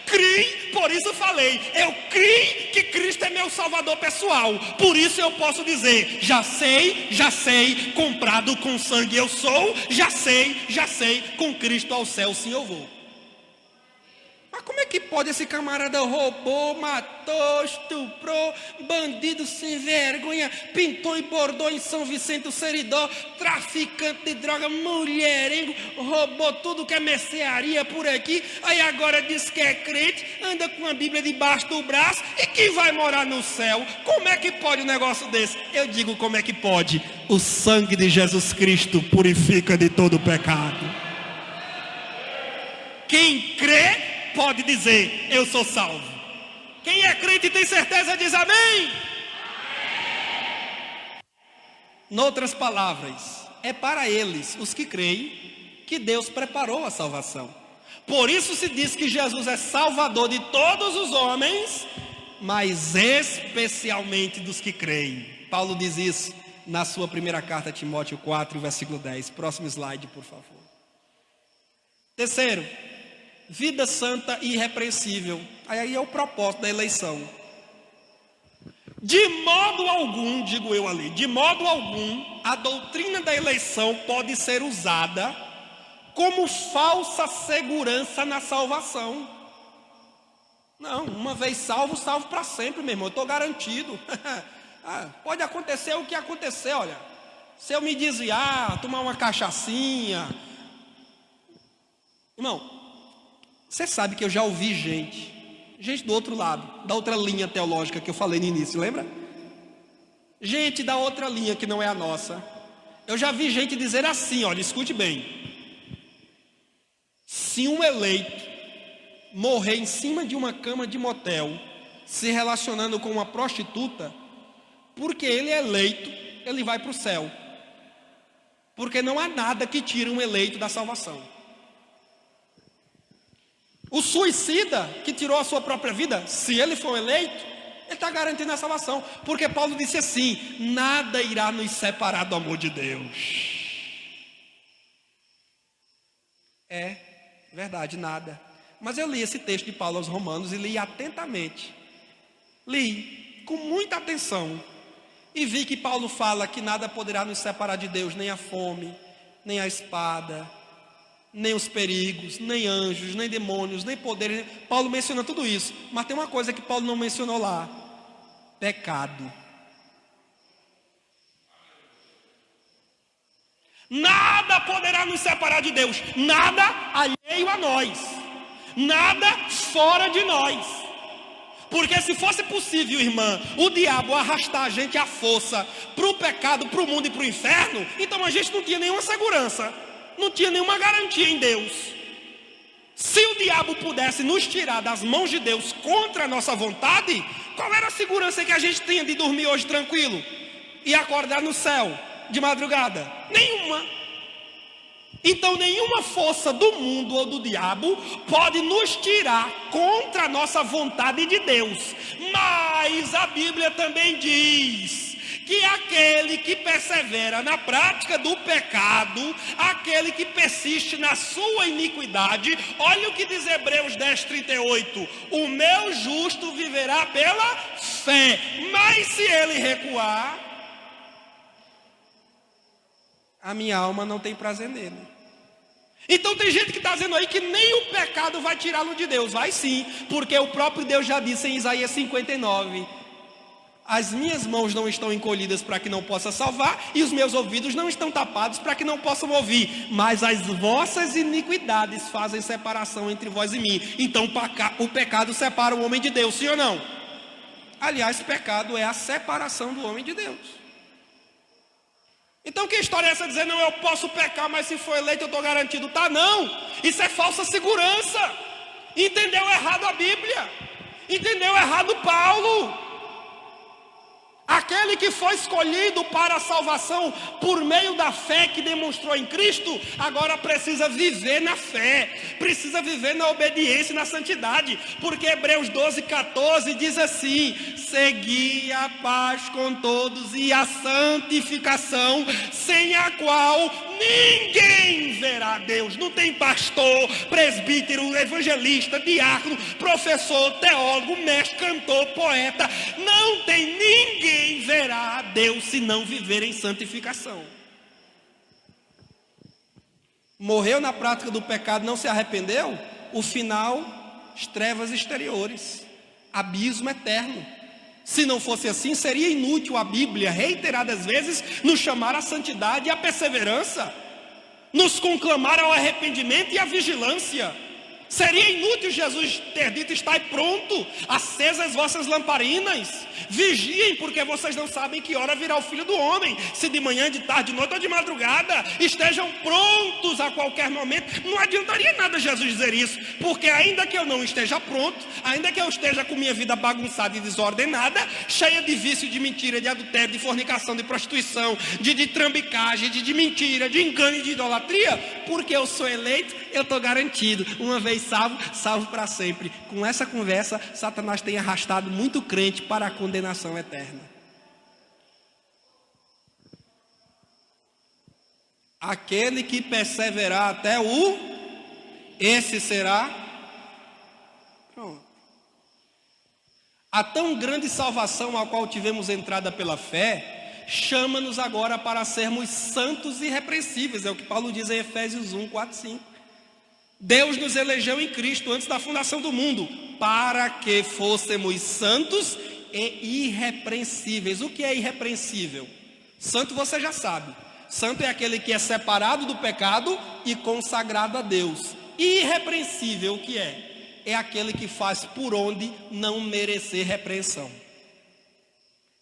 Criei, por isso falei. Eu criei que Cristo é meu salvador pessoal. Por isso eu posso dizer: já sei, comprado com sangue eu sou. Já sei, com Cristo ao céu sim eu vou. Mas como é que pode esse camarada roubou, matou, estuprou, bandido sem vergonha, pintou e bordou em São Vicente do Seridó, traficante de droga, mulherengo, roubou tudo que é mercearia por aqui, aí agora diz que é crente, anda com a Bíblia debaixo do braço e que vai morar no céu? Como é que pode um negócio desse? Eu digo como é que pode. O sangue de Jesus Cristo purifica de todo pecado. Quem crê pode dizer: eu sou salvo. Quem é crente e tem certeza diz amém. Noutras palavras, é para eles, os que creem, que Deus preparou a salvação. Por isso se diz que Jesus é salvador de todos os homens, mas especialmente dos que creem. Paulo diz isso na sua primeira carta a Timóteo 4, versículo 10. Próximo slide, por favor. Terceiro, vida santa e irrepreensível. Aí é o propósito da eleição. De modo algum, digo eu ali, de modo algum, a doutrina da eleição pode ser usada como falsa segurança na salvação. Não, uma vez salvo, salvo para sempre, meu irmão, eu estou garantido. Pode acontecer o que acontecer, olha. Se eu me desviar, tomar uma cachaçinha. Irmão, você sabe que eu já ouvi gente do outro lado, da outra linha teológica que eu falei no início, lembra? Gente da outra linha que não é a nossa. Eu já vi gente dizer assim, olha, escute bem. Se um eleito morrer em cima de uma cama de motel, se relacionando com uma prostituta, porque ele é eleito, ele vai para o céu. Porque não há nada que tire um eleito da salvação. O suicida que tirou a sua própria vida, se ele for eleito, ele está garantindo a salvação. Porque Paulo disse assim: nada irá nos separar do amor de Deus. É verdade, nada. Mas eu li esse texto de Paulo aos Romanos e li atentamente. Li com muita atenção. E vi que Paulo fala que nada poderá nos separar de Deus, nem a fome, nem a espada, nem os perigos, nem anjos, nem demônios, nem poderes. Paulo menciona tudo isso. Mas tem uma coisa que Paulo não mencionou lá: pecado. Nada poderá nos separar de Deus. Nada alheio a nós. Nada fora de nós. Porque se fosse possível, irmã, o diabo arrastar a gente à força para o pecado, para o mundo e para o inferno, então a gente não tinha nenhuma segurança, não tinha nenhuma garantia em Deus. Se o diabo pudesse nos tirar das mãos de Deus contra a nossa vontade, qual era a segurança que a gente tinha de dormir hoje tranquilo e acordar no céu de madrugada? Nenhuma. Então nenhuma força do mundo ou do diabo pode nos tirar contra a nossa vontade de Deus. Mas a Bíblia também diz que aquele que persevera na prática do pecado, aquele que persiste na sua iniquidade, olha o que diz Hebreus 10:38, o meu justo viverá pela fé, mas se ele recuar, a minha alma não tem prazer nele. Então tem gente que está dizendo aí que nem o pecado vai tirá-lo de Deus. Vai sim, porque o próprio Deus já disse em Isaías 59, as minhas mãos não estão encolhidas para que não possa salvar, e os meus ouvidos não estão tapados para que não possam ouvir, mas as vossas iniquidades fazem separação entre vós e mim. Então o pecado separa o homem de Deus, sim ou não? Aliás, pecado é a separação do homem de Deus. Então que história é essa dizer, não, eu posso pecar, mas se for eleito eu estou garantido? Tá, não, isso é falsa segurança. Entendeu errado a Bíblia, entendeu errado Paulo. Aquele que foi escolhido para a salvação por meio da fé que demonstrou em Cristo, agora precisa viver na fé, precisa viver na obediência e na santidade, porque Hebreus 12:14 diz assim, segui a paz com todos e a santificação, sem a qual ninguém verá Deus. Não tem pastor, presbítero, evangelista, diácono, professor, teólogo, mestre, cantor, poeta, não tem ninguém verá a Deus se não viver em santificação. Morreu na prática do pecado, não se arrependeu, o final, as trevas exteriores, abismo eterno. Se não fosse assim, seria inútil a Bíblia reiteradas vezes nos chamar à santidade e à perseverança, nos conclamar ao arrependimento e à vigilância. Seria inútil Jesus ter dito, estai pronto, acesas as vossas lamparinas, vigiem, porque vocês não sabem que hora virá o Filho do Homem, se de manhã, de tarde, de noite ou de madrugada, estejam prontos a qualquer momento. Não adiantaria nada Jesus dizer isso, porque ainda que eu não esteja pronto, ainda que eu esteja com minha vida bagunçada e desordenada, cheia de vício, de mentira, de adultério, de fornicação, de prostituição, de trambicagem, de mentira, de engano e de idolatria, porque eu sou eleito, eu estou garantido, uma vez salvo, salvo para sempre. Com essa conversa, Satanás tem arrastado muito crente para a condenação eterna. Aquele que perseverar até esse será pronto. A tão grande salvação a qual tivemos entrada pela fé, chama-nos agora para sermos santos e irrepreensíveis, é o que Paulo diz em Efésios 1:4-5. Deus nos elegeu em Cristo antes da fundação do mundo, para que fôssemos santos e irrepreensíveis. O que é irrepreensível? Santo você já sabe. Santo é aquele que é separado do pecado e consagrado a Deus. Irrepreensível o que é? É aquele que faz por onde não merecer repreensão.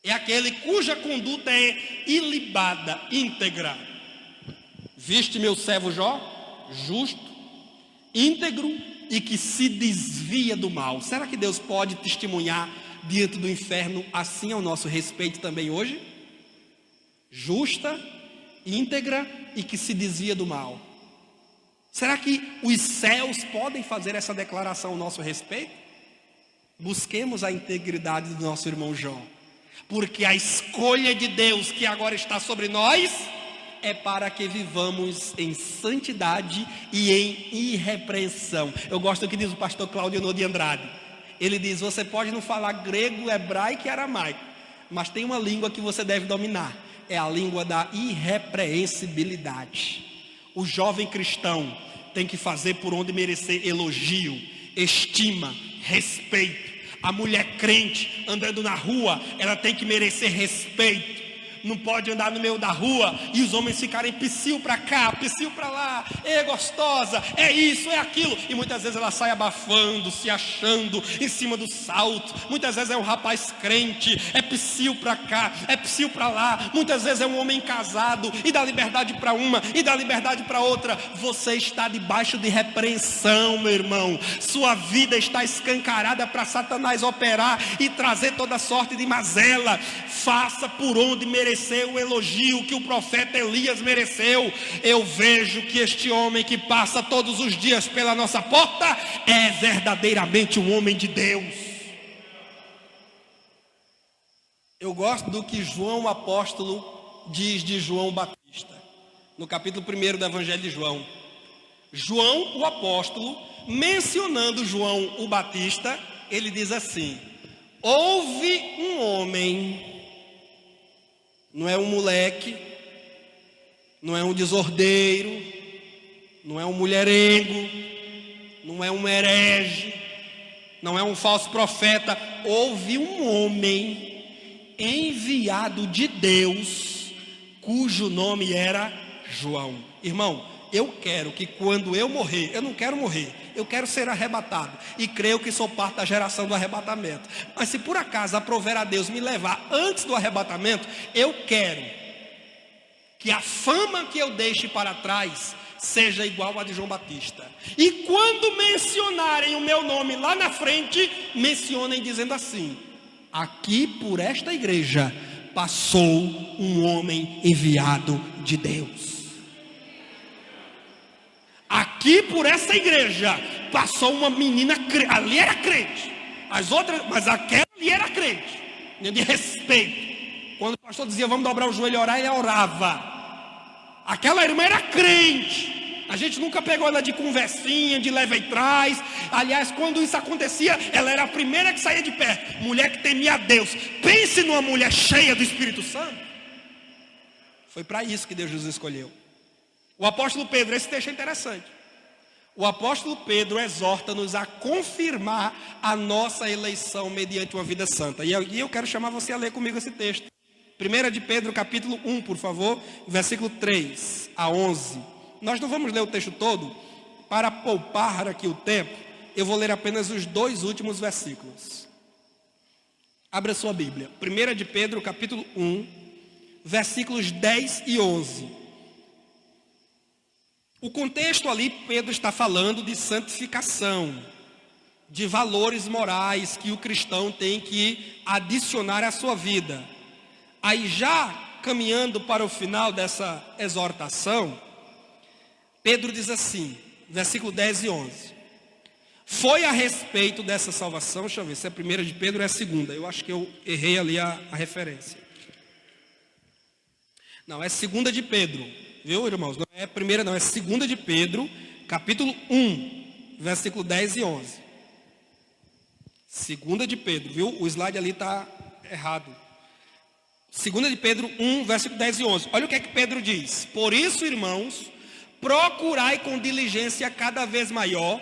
É aquele cuja conduta é ilibada, íntegra. Viste meu servo Jó? Justo, íntegro e que se desvia do mal. Será que Deus pode testemunhar diante do inferno assim ao nosso respeito também hoje? Justa, íntegra e que se desvia do mal. Será que os céus podem fazer essa declaração ao nosso respeito? Busquemos a integridade do nosso irmão Jó, porque a escolha de Deus que agora está sobre nós é para que vivamos em santidade e em irrepreensão. Eu gosto do que diz o pastor Claudio de Andrade. Ele diz, você pode não falar grego, hebraico e aramaico, mas tem uma língua que você deve dominar, é a língua da irrepreensibilidade. O jovem cristão tem que fazer por onde merecer elogio, estima, respeito. A mulher crente andando na rua, ela tem que merecer respeito, não pode andar no meio da rua e os homens ficarem psiu para cá, psiu para lá, é gostosa, é isso, é aquilo. E muitas vezes ela sai abafando, se achando em cima do salto. Muitas vezes é um rapaz crente, é psiu para cá, é psiu para lá. Muitas vezes é um homem casado e dá liberdade para uma e dá liberdade para outra. Você está debaixo de repreensão, meu irmão. Sua vida está escancarada para Satanás operar e trazer toda sorte de mazela. Faça por onde merecer o elogio que o profeta Elias mereceu. Eu vejo que este homem que passa todos os dias pela nossa porta é verdadeiramente um homem de Deus. Eu gosto do que João o apóstolo diz de João Batista, no capítulo 1 do Evangelho de João. João o apóstolo, mencionando João o Batista, ele diz assim: houve um homem, não é um moleque, não é um desordeiro, não é um mulherengo, não é um herege, não é um falso profeta. Houve um homem enviado de Deus, cujo nome era João. Irmão, eu quero que quando eu morrer, eu não quero morrer, eu quero ser arrebatado, e creio que sou parte da geração do arrebatamento. Mas se por acaso aprover a Deus me levar antes do arrebatamento, eu quero que a fama que eu deixe para trás seja igual a de João Batista. E quando mencionarem o meu nome lá na frente, mencionem dizendo assim: aqui por esta igreja passou um homem enviado de Deus. Aqui por essa igreja passou uma menina, ali era crente, as outras, mas aquela ali era crente, de respeito. Quando o pastor dizia vamos dobrar o joelho e orar, ele orava. Aquela irmã era crente. A gente nunca pegou ela de conversinha, de leva e traz. Aliás, quando isso acontecia, ela era a primeira que saía de perto. Mulher que temia a Deus. Pense numa mulher cheia do Espírito Santo. Foi para isso que Deus nos escolheu. O apóstolo Pedro, esse texto é interessante. O apóstolo Pedro exorta-nos a confirmar a nossa eleição mediante uma vida santa. E aqui eu quero chamar você a ler comigo esse texto. 1 de Pedro, capítulo 1, por favor, versículo 3 a 11. Nós não vamos ler o texto todo, para poupar aqui o tempo, eu vou ler apenas os 2 últimos versículos. Abra sua Bíblia. 1 de Pedro, capítulo 1, versículos 10 e 11. O contexto ali, Pedro está falando de santificação, de valores morais que o cristão tem que adicionar à sua vida. Aí já caminhando para o final dessa exortação, Pedro diz assim, versículo 10 e 11. Foi a respeito dessa salvação, deixa eu ver se é a 1 de Pedro ou é a 2. Eu acho que eu errei ali a referência. Não, é 2 de Pedro, viu, irmãos? Não é a primeira, não, é 2 de Pedro, capítulo 1, versículo 10 e 11. 2 de Pedro, viu? O slide ali está errado. 2 de Pedro 1, versículo 10 e 11. Olha o que é que Pedro diz. Por isso, irmãos, procurai com diligência cada vez maior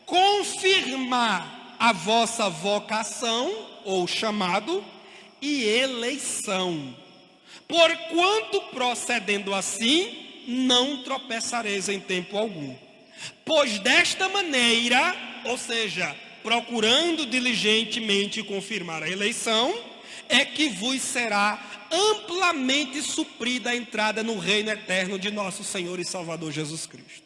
confirmar a vossa vocação, ou chamado, e eleição. Porquanto procedendo assim, não tropeçareis em tempo algum. Pois desta maneira, ou seja, procurando diligentemente confirmar a eleição, é que vos será amplamente suprida a entrada no reino eterno de nosso Senhor e Salvador Jesus Cristo.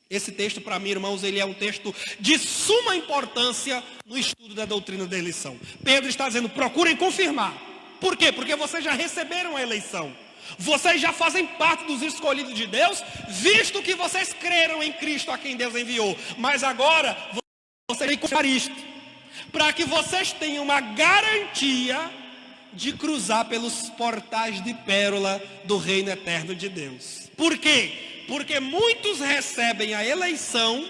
Esse texto, para mim, irmãos, ele é um texto de suma importância no estudo da doutrina da eleição. Pedro está dizendo, procurem confirmar. Por quê? Porque vocês já receberam a eleição. Vocês já fazem parte dos escolhidos de Deus, visto que vocês creram em Cristo a quem Deus enviou. Mas agora, vocês têm que confirmar isto, para que vocês tenham uma garantia de cruzar pelos portais de pérola do reino eterno de Deus. Por quê? Porque muitos recebem a eleição,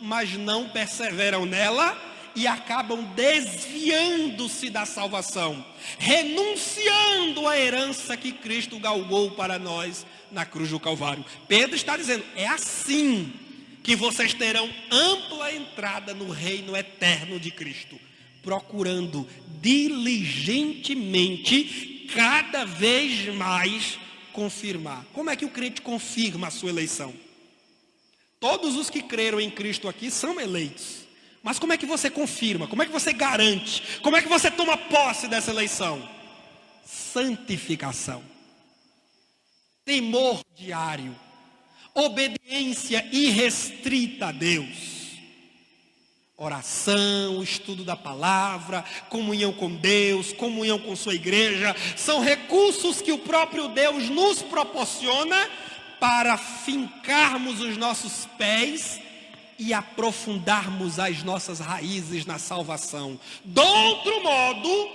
mas não perseveram nela e acabam desviando-se da salvação, renunciando à herança que Cristo galgou para nós na cruz do Calvário. Pedro está dizendo, é assim que vocês terão ampla entrada no reino eterno de Cristo, procurando diligentemente cada vez mais confirmar. Como é que o crente confirma a sua eleição? Todos os que creram em Cristo aqui são eleitos. Mas como é que você confirma? Como é que você garante? Como é que você toma posse dessa eleição? Santificação, temor diário, obediência irrestrita a Deus, oração, estudo da palavra, comunhão com Deus, comunhão com sua igreja, são recursos que o próprio Deus nos proporciona para fincarmos os nossos pés e aprofundarmos as nossas raízes na salvação. De outro modo,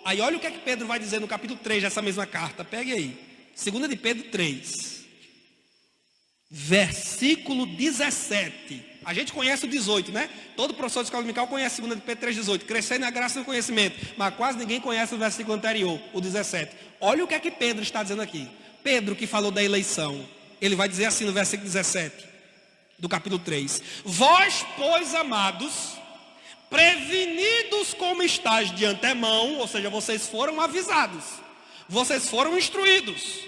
aí olha o que é que Pedro vai dizer no capítulo 3 dessa mesma carta, pegue aí, 2 de Pedro 3, versículo 17, a gente conhece o 18, né? Todo professor de escola dominical conhece 2 de Pedro 3, 18, crescer na graça e no conhecimento, mas quase ninguém conhece o versículo anterior, o 17, olha o que é que Pedro está dizendo aqui. Pedro, que falou da eleição, ele vai dizer assim no versículo 17, do capítulo 3, vós, pois, amados, prevenidos como estáis de antemão, ou seja, vocês foram avisados, vocês foram instruídos,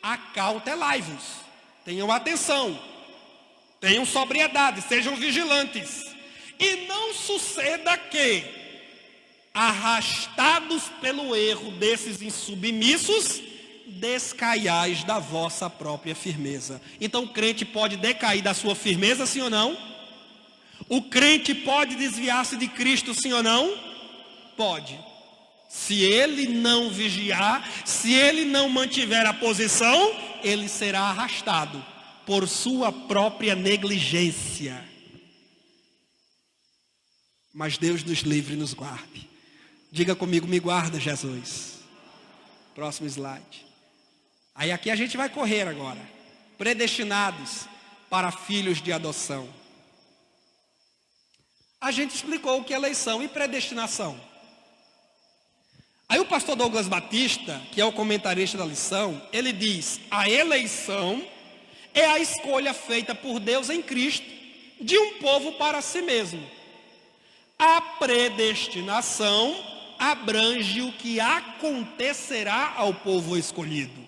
acautelai-vos, tenham atenção, tenham sobriedade, sejam vigilantes, e não suceda que, arrastados pelo erro desses insubmissos, descaiais da vossa própria firmeza. Então o crente pode decair da sua firmeza, sim ou não? O crente pode desviar-se de Cristo, sim ou não? Pode. Se ele não vigiar, se ele não mantiver a posição, ele será arrastado por sua própria negligência. Mas Deus nos livre e nos guarde. Diga comigo, me guarda, Jesus. Próximo slide. Aí aqui a gente vai correr agora. Predestinados para filhos de adoção. A gente explicou o que é eleição e predestinação. Aí o pastor Douglas Batista, que é o comentarista da lição, ele diz: a eleição é a escolha feita por Deus em Cristo de um povo para si mesmo. A predestinação abrange o que acontecerá ao povo escolhido.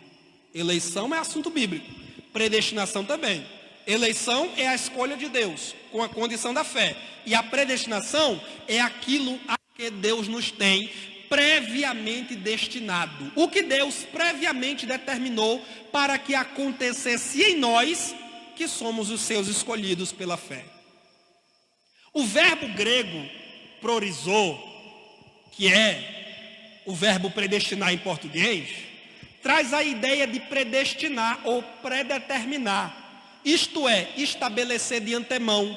Eleição é assunto bíblico, predestinação também. Eleição é a escolha de Deus, com a condição da fé. E a predestinação é aquilo a que Deus nos tem previamente destinado. O que Deus previamente determinou para que acontecesse em nós, que somos os seus escolhidos pela fé. O verbo grego prorizou, que é o verbo predestinar em português, traz a ideia de predestinar ou predeterminar. Isto é, estabelecer de antemão,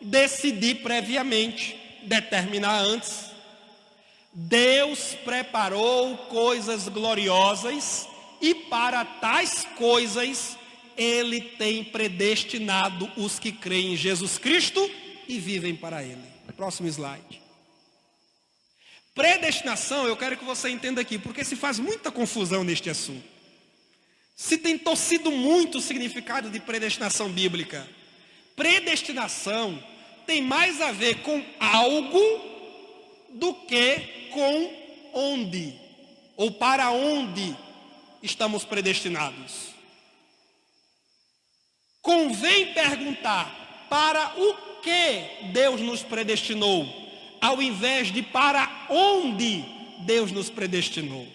decidir previamente, determinar antes. Deus preparou coisas gloriosas e para tais coisas Ele tem predestinado os que creem em Jesus Cristo e vivem para Ele. Próximo slide. Predestinação, eu quero que você entenda aqui, porque se faz muita confusão neste assunto. Se tem torcido muito o significado de predestinação bíblica. Predestinação tem mais a ver com algo do que com onde, ou para onde estamos predestinados. Convém perguntar para o que Deus nos predestinou, ao invés de para onde Deus nos predestinou.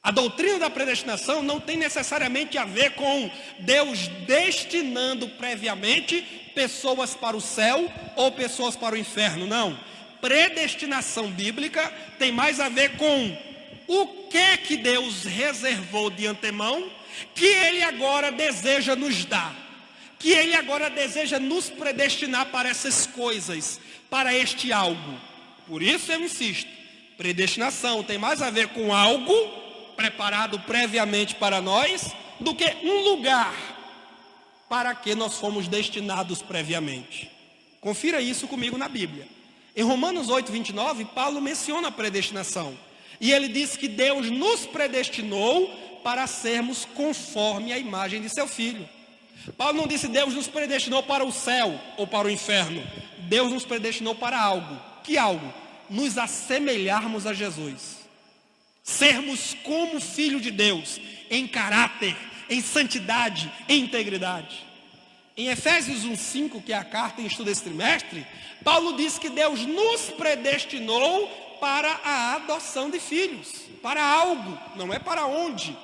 A doutrina da predestinação não tem necessariamente a ver com Deus destinando previamente pessoas para o céu ou pessoas para o inferno, não. Predestinação bíblica tem mais a ver com o que Deus reservou de antemão, que Ele agora deseja nos dar, que Ele agora deseja nos predestinar para essas coisas, para este algo. Por isso eu insisto, predestinação tem mais a ver com algo preparado previamente para nós, do que um lugar para que nós fomos destinados previamente. Confira isso comigo na Bíblia. Em Romanos 8, 29, Paulo menciona a predestinação. E ele diz que Deus nos predestinou para sermos conforme a imagem de seu Filho. Paulo não disse Deus nos predestinou para o céu ou para o inferno. Deus nos predestinou para algo. Que algo? Nos assemelharmos a Jesus. sermos como filho de Deus, em caráter, em santidade, em integridade. Em Efésios 1:5, que é a carta em estudo desse trimestre, Paulo diz que Deus nos predestinou para a adoção de filhos, para algo, não é para onde.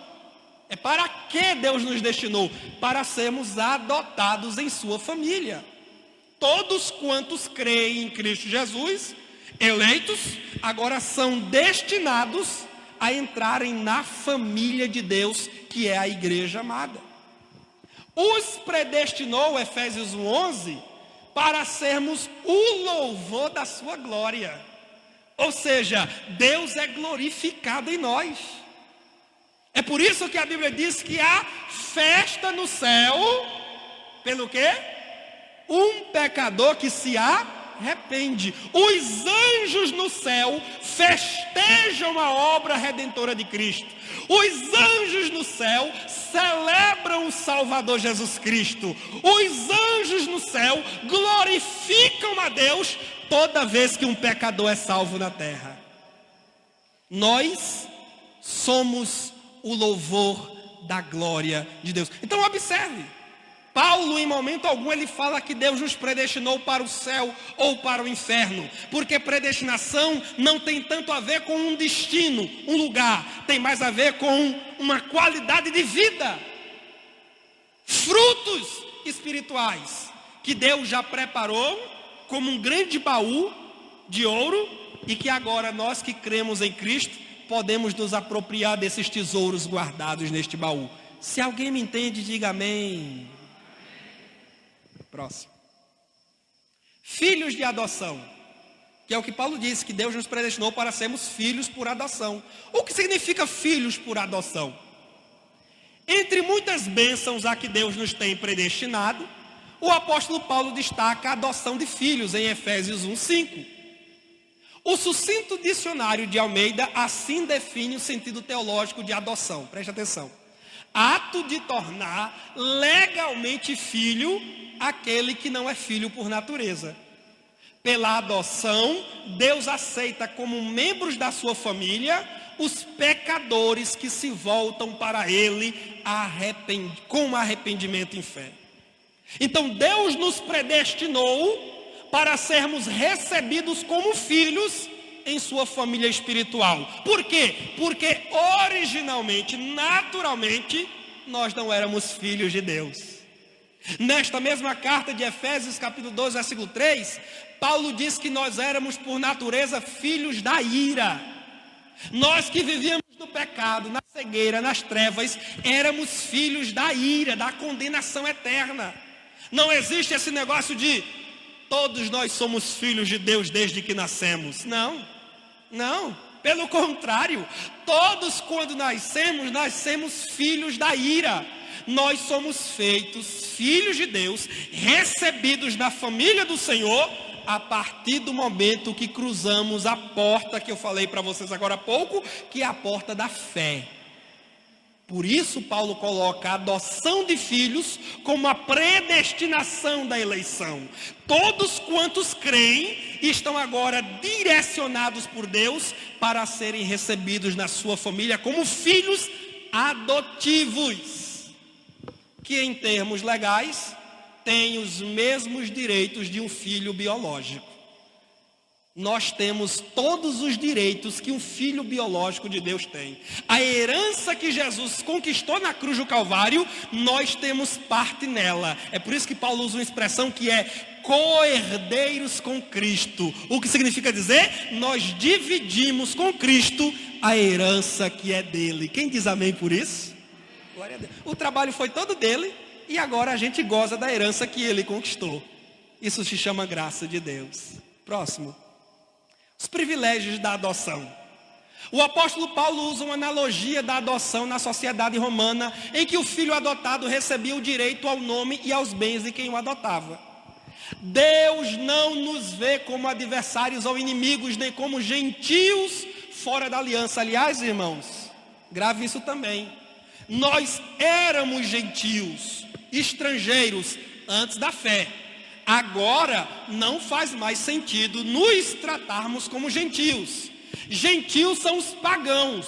É para que Deus nos destinou? Para sermos adotados em sua família. Todos quantos creem em Cristo Jesus, eleitos, agora são destinados a entrarem na família de Deus, que é a igreja amada. Os predestinou, Efésios 1:11, para sermos o louvor da sua glória. Ou seja, Deus é glorificado em nós. É por isso que a Bíblia diz que há festa no céu, pelo quê? Um pecador que se arrepende. Os anjos no céu festejam a obra redentora de Cristo. Os anjos no céu celebram o Salvador Jesus Cristo. Os anjos no céu glorificam a Deus toda vez que um pecador é salvo na terra. Nós somos o louvor da glória de Deus. Então observe, Paulo em momento algum ele fala que Deus nos predestinou para o céu ou para o inferno, porque predestinação não tem tanto a ver com um destino, um lugar, tem mais a ver com uma qualidade de vida, frutos espirituais, que Deus já preparou como um grande baú de ouro, e que agora nós que cremos em Cristo, podemos nos apropriar desses tesouros guardados neste baú. Se alguém me entende, diga amém. Próximo. Filhos de adoção, que é o que Paulo disse, que Deus nos predestinou para sermos filhos por adoção. O que significa filhos por adoção? Entre muitas bênçãos a que Deus nos tem predestinado, o apóstolo Paulo destaca a adoção de filhos em Efésios 1:5. O sucinto dicionário de Almeida assim define o sentido teológico de adoção. Preste atenção. Ato de tornar legalmente filho aquele que não é filho por natureza. Pela adoção, Deus aceita como membros da sua família os pecadores que se voltam para Ele com arrependimento em fé. Então Deus nos predestinou para sermos recebidos como filhos em sua família espiritual. Por quê? Porque originalmente, naturalmente, nós não éramos filhos de Deus. Nesta mesma carta de Efésios, capítulo 12, versículo 3, Paulo diz que nós éramos por natureza filhos da ira. Nós que vivíamos no pecado, na cegueira, nas trevas, éramos filhos da ira, da condenação eterna. Não existe esse negócio de todos nós somos filhos de Deus desde que nascemos. Não. Pelo contrário, todos quando nascemos filhos da ira. Nós somos feitos filhos de Deus, recebidos na família do Senhor, a partir do momento que cruzamos a porta que eu falei para vocês agora há pouco, que é a porta da fé. Por isso Paulo coloca a adoção de filhos como a predestinação da eleição. Todos quantos creem estão agora direcionados por Deus para serem recebidos na sua família como filhos adotivos, que em termos legais têm os mesmos direitos de um filho biológico. Nós temos todos os direitos que um filho biológico de Deus tem. A herança que Jesus conquistou na cruz do Calvário, nós temos parte nela. É por isso que Paulo usa uma expressão que é co-herdeiros com Cristo. O que significa dizer? Nós dividimos com Cristo a herança que é dele. Quem diz amém por isso? Glória a Deus. O trabalho foi todo dele e agora a gente goza da herança que ele conquistou. Isso se chama graça de Deus. Próximo. Os privilégios da adoção. O apóstolo Paulo usa uma analogia da adoção na sociedade romana, em que o filho adotado recebia o direito ao nome e aos bens de quem o adotava. Deus não nos vê como adversários ou inimigos, nem como gentios fora da aliança. Aliás, irmãos, grave isso também. Nós éramos gentios, estrangeiros, antes da fé. Agora não faz mais sentido nos tratarmos como gentios. Gentios são os pagãos.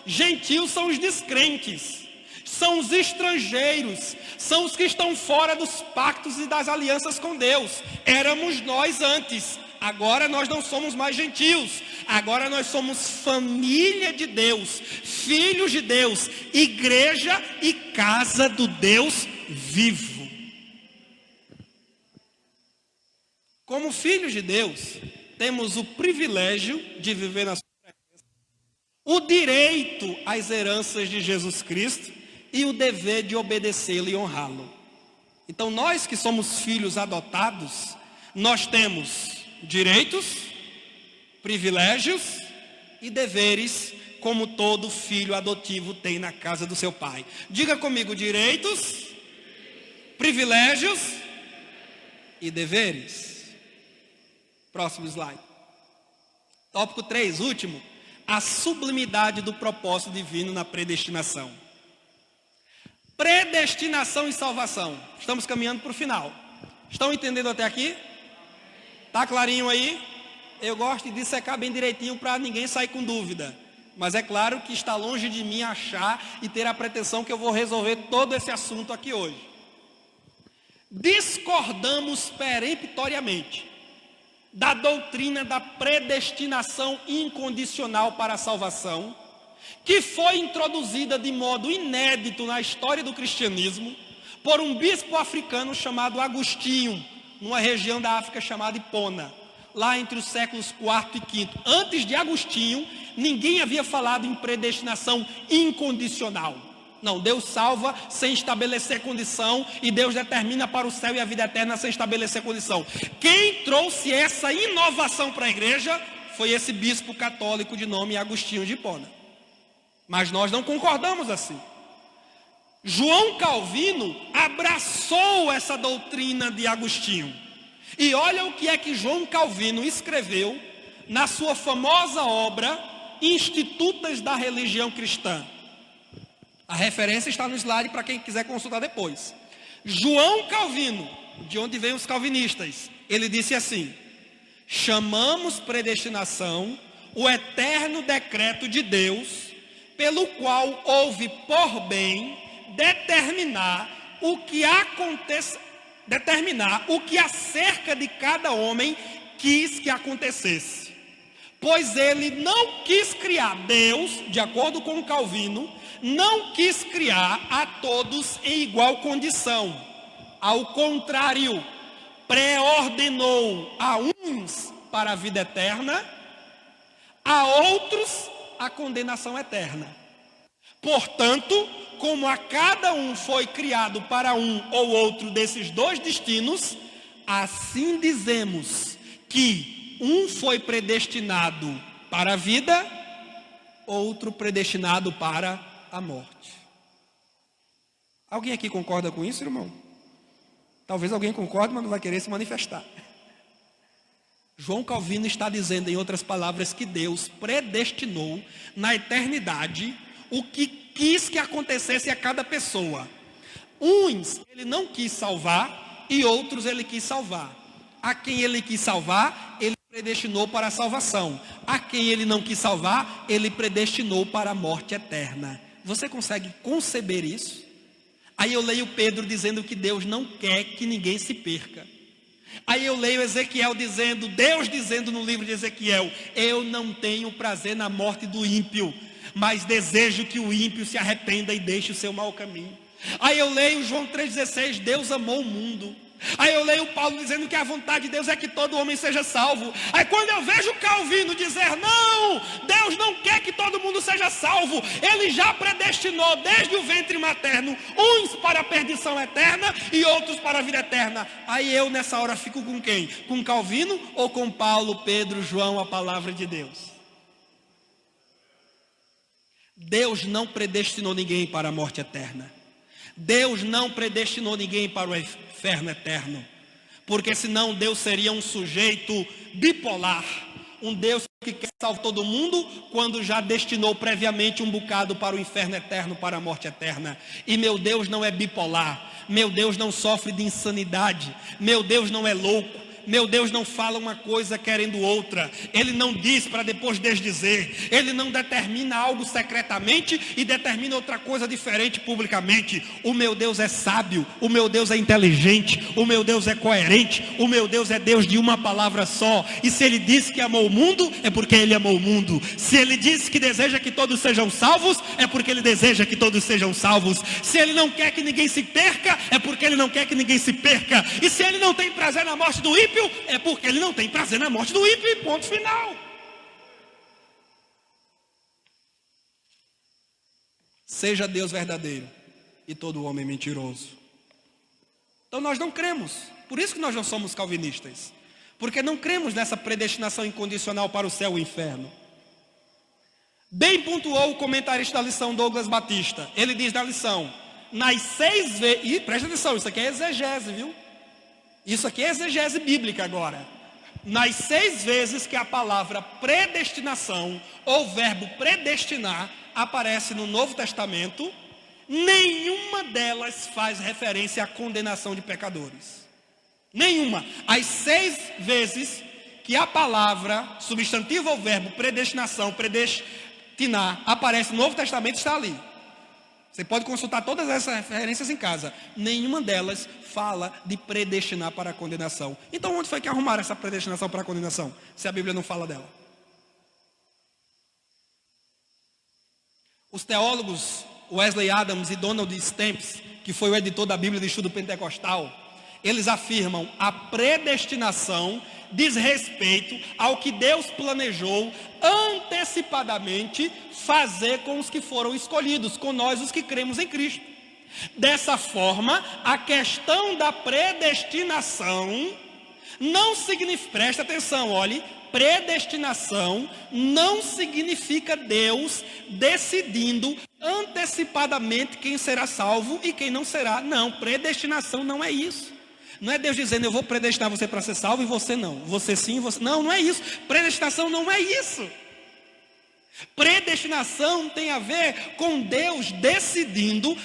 Gentios são os descrentes, são os estrangeiros, são os que estão fora dos pactos e das alianças com Deus. Éramos nós antes, agora nós não somos mais gentios, agora nós somos família de Deus, filhos de Deus, igreja e casa do Deus vivo. Como filhos de Deus, temos o privilégio de viver na sua presença, o direito às heranças de Jesus Cristo e o dever de obedecê-lo e honrá-lo. Então nós que somos filhos adotados, nós temos direitos, privilégios e deveres, como todo filho adotivo tem na casa do seu pai. Diga comigo: direitos, privilégios e deveres. Próximo slide. Tópico 3, último. A sublimidade do propósito divino na predestinação. Predestinação e salvação. Estamos caminhando para o final. Estão entendendo até aqui? Está clarinho aí? Eu gosto de dissecar bem direitinho para ninguém sair com dúvida. Mas é claro que está longe de mim achar e ter a pretensão que eu vou resolver todo esse assunto aqui hoje. Discordamos peremptoriamente da doutrina da predestinação incondicional para a salvação, que foi introduzida de modo inédito na história do cristianismo por um bispo africano chamado Agostinho, numa região da África chamada Hipona, lá entre os séculos IV e V. Antes de Agostinho, ninguém havia falado em predestinação incondicional. Não, Deus salva sem estabelecer condição, e Deus determina para o céu e a vida eterna sem estabelecer condição. Quem trouxe essa inovação para a igreja foi esse bispo católico de nome Agostinho de Hipona. Mas nós não concordamos assim. João Calvino abraçou essa doutrina de Agostinho. E olha o que é que João Calvino escreveu na sua famosa obra Institutas da Religião Cristã. A referência está no slide para quem quiser consultar depois. João Calvino, de onde vêm os calvinistas, ele disse assim: chamamos predestinação o eterno decreto de Deus, pelo qual houve por bem determinar o que acerca de cada homem quis que acontecesse. Pois ele não quis criar, Deus, de acordo com Calvino, não quis criar a todos em igual condição. Ao contrário, preordenou a uns para a vida eterna, a outros a condenação eterna. Portanto, como a cada um foi criado para um ou outro desses dois destinos, assim dizemos que um foi predestinado para a vida, outro predestinado para a morte. Alguém aqui concorda com isso, irmão? Talvez alguém concorde, mas não vai querer se manifestar. João Calvino está dizendo, em outras palavras, que Deus predestinou na eternidade o que quis que acontecesse a cada pessoa. Uns ele não quis salvar e outros ele quis salvar. A quem ele quis salvar, ele predestinou para a salvação. A quem ele não quis salvar, ele predestinou para a morte eterna. Você consegue conceber isso? Aí eu leio Pedro dizendo que Deus não quer que ninguém se perca. Aí eu leio Ezequiel dizendo, Deus dizendo no livro de Ezequiel: eu não tenho prazer na morte do ímpio, mas desejo que o ímpio se arrependa e deixe o seu mau caminho. Aí eu leio João 3,16, Deus amou o mundo. Aí eu leio Paulo dizendo que a vontade de Deus é que todo homem seja salvo. Aí quando eu vejo Calvino dizer, não, Deus não quer que todo mundo seja salvo, ele já predestinou desde o ventre materno, uns para a perdição eterna e outros para a vida eterna. Aí eu nessa hora fico com quem? Com Calvino ou com Paulo, Pedro, João, a palavra de Deus? Deus não predestinou ninguém para a morte eterna. Deus não predestinou ninguém para o inferno eterno, porque senão Deus seria um sujeito bipolar, um Deus que quer salvar todo mundo, quando já destinou previamente um bocado para o inferno eterno, para a morte eterna. E meu Deus não é bipolar, meu Deus não sofre de insanidade, meu Deus não é louco, Meu Deus não fala uma coisa querendo outra. Ele não diz para depois desdizer. Ele não determina algo secretamente e determina outra coisa diferente publicamente. O meu Deus é sábio. O meu Deus é inteligente. O meu Deus é coerente. O meu Deus é Deus de uma palavra só. E se Ele disse que amou o mundo, é porque Ele amou o mundo. Se Ele disse que deseja que todos sejam salvos, é porque Ele deseja que todos sejam salvos. Se Ele não quer que ninguém se perca, é porque Ele não quer que ninguém se perca. E se Ele não tem prazer na morte do ímpio, é porque Ele não tem prazer na morte do ímpio, ponto final. Seja Deus verdadeiro e todo homem mentiroso. Então nós não cremos, por isso que nós não somos calvinistas, porque não cremos nessa predestinação incondicional para o céu e o inferno. Bem pontuou o comentarista da lição, Douglas Batista. Ele diz na lição, nas 6 vezes, e presta atenção, isso aqui é exegese, viu? Isso aqui é exegese bíblica agora. Nas 6 vezes que a palavra predestinação, ou verbo predestinar, aparece no Novo Testamento, nenhuma delas faz referência à condenação de pecadores. Nenhuma. As 6 vezes que a palavra, substantivo ou verbo, predestinação, predestinar, aparece no Novo Testamento, está ali. Você pode consultar todas essas referências em casa. Nenhuma delas fala de predestinar para a condenação. Então onde foi que arrumaram essa predestinação para a condenação, se a Bíblia não fala dela? Os teólogos Wesley Adams e Donald Stamps, que foi o editor da Bíblia de Estudo Pentecostal, eles afirmam a predestinação diz respeito ao que Deus planejou antecipadamente fazer com os que foram escolhidos, com nós os que cremos em Cristo. Dessa forma, a questão da predestinação não significa, presta atenção, olhe, predestinação não significa Deus decidindo antecipadamente quem será salvo e quem não será. Não, predestinação não é isso. Não é Deus dizendo, eu vou predestinar você para ser salvo e você não. Você sim, você... Não, não é isso. Predestinação não é isso. Predestinação tem a ver com Deus decidindo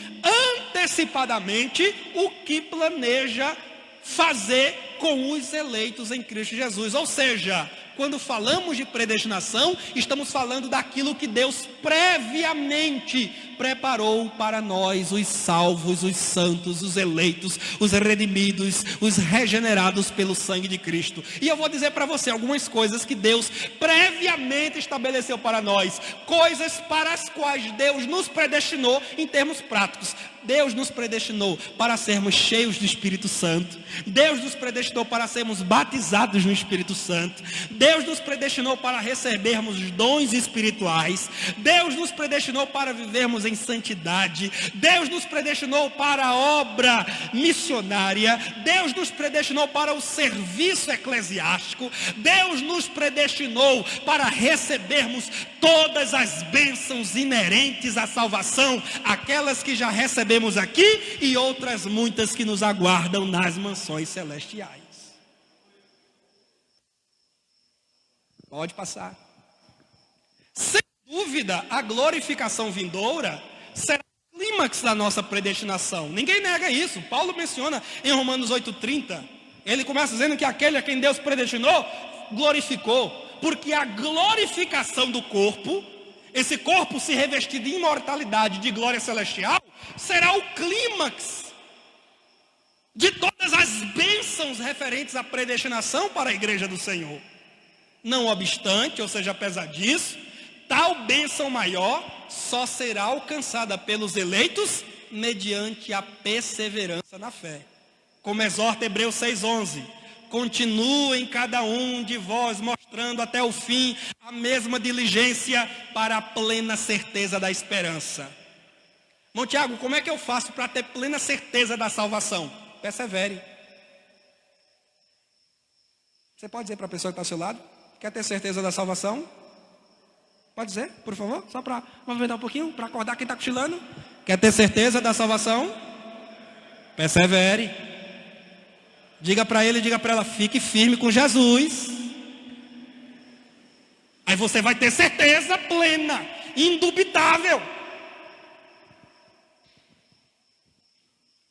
antecipadamente o que planeja fazer com os eleitos em Cristo Jesus. Ou seja, quando falamos de predestinação, estamos falando daquilo que Deus previamente preparou para nós, os salvos, os santos, os eleitos, os redimidos, os regenerados pelo sangue de Cristo. E eu vou dizer para você algumas coisas que Deus previamente estabeleceu para nós, coisas para as quais Deus nos predestinou em termos práticos. Deus nos predestinou para sermos cheios do Espírito Santo. Deus nos predestinou para sermos batizados no Espírito Santo. Deus nos predestinou para recebermos dons espirituais. Deus nos predestinou para vivermos em santidade. Deus nos predestinou para a obra missionária. Deus nos predestinou para o serviço eclesiástico. Deus nos predestinou para recebermos todas as bênçãos inerentes à salvação, aquelas que já recebemos aqui e outras muitas que nos aguardam nas mansões celestiais. Pode passar. Sem dúvida, a glorificação vindoura será o clímax da nossa predestinação. Ninguém nega isso. Paulo menciona em Romanos 8,30. Ele começa dizendo que aquele a quem Deus predestinou, glorificou. Porque a glorificação do corpo, esse corpo se revestir de imortalidade, de glória celestial, será o clímax de todas as bênçãos referentes à predestinação para a igreja do Senhor. Não obstante, ou seja, apesar disso, tal bênção maior só será alcançada pelos eleitos mediante a perseverança na fé. Como exorta Hebreus 6,11. Continuem cada um de vós mostrando até o fim a mesma diligência para a plena certeza da esperança. Irmão Tiago, como é que eu faço para ter plena certeza da salvação? Persevere. Você pode dizer para a pessoa que está ao seu lado? Quer ter certeza da salvação? Pode dizer, por favor? Só para movimentar um pouquinho, para acordar quem está cochilando. Quer ter certeza da salvação? Persevere. Diga para ele, diga para ela, fique firme com Jesus. Aí você vai ter certeza plena, indubitável.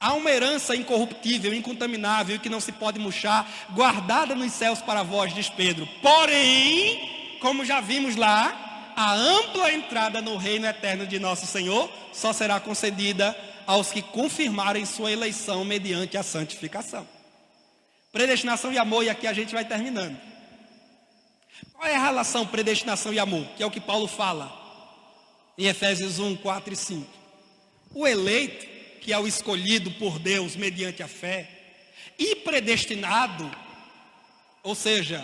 Há uma herança incorruptível, incontaminável, que não se pode murchar, guardada nos céus para vós, diz Pedro. Porém, como já vimos lá, a ampla entrada no reino eterno de nosso Senhor só será concedida aos que confirmarem sua eleição mediante a santificação. Predestinação e amor, e aqui a gente vai terminando. Qual é a relação predestinação e amor? Que é o que Paulo fala em Efésios 1, 4 e 5. O eleito, que é o escolhido por Deus mediante a fé, e predestinado, ou seja,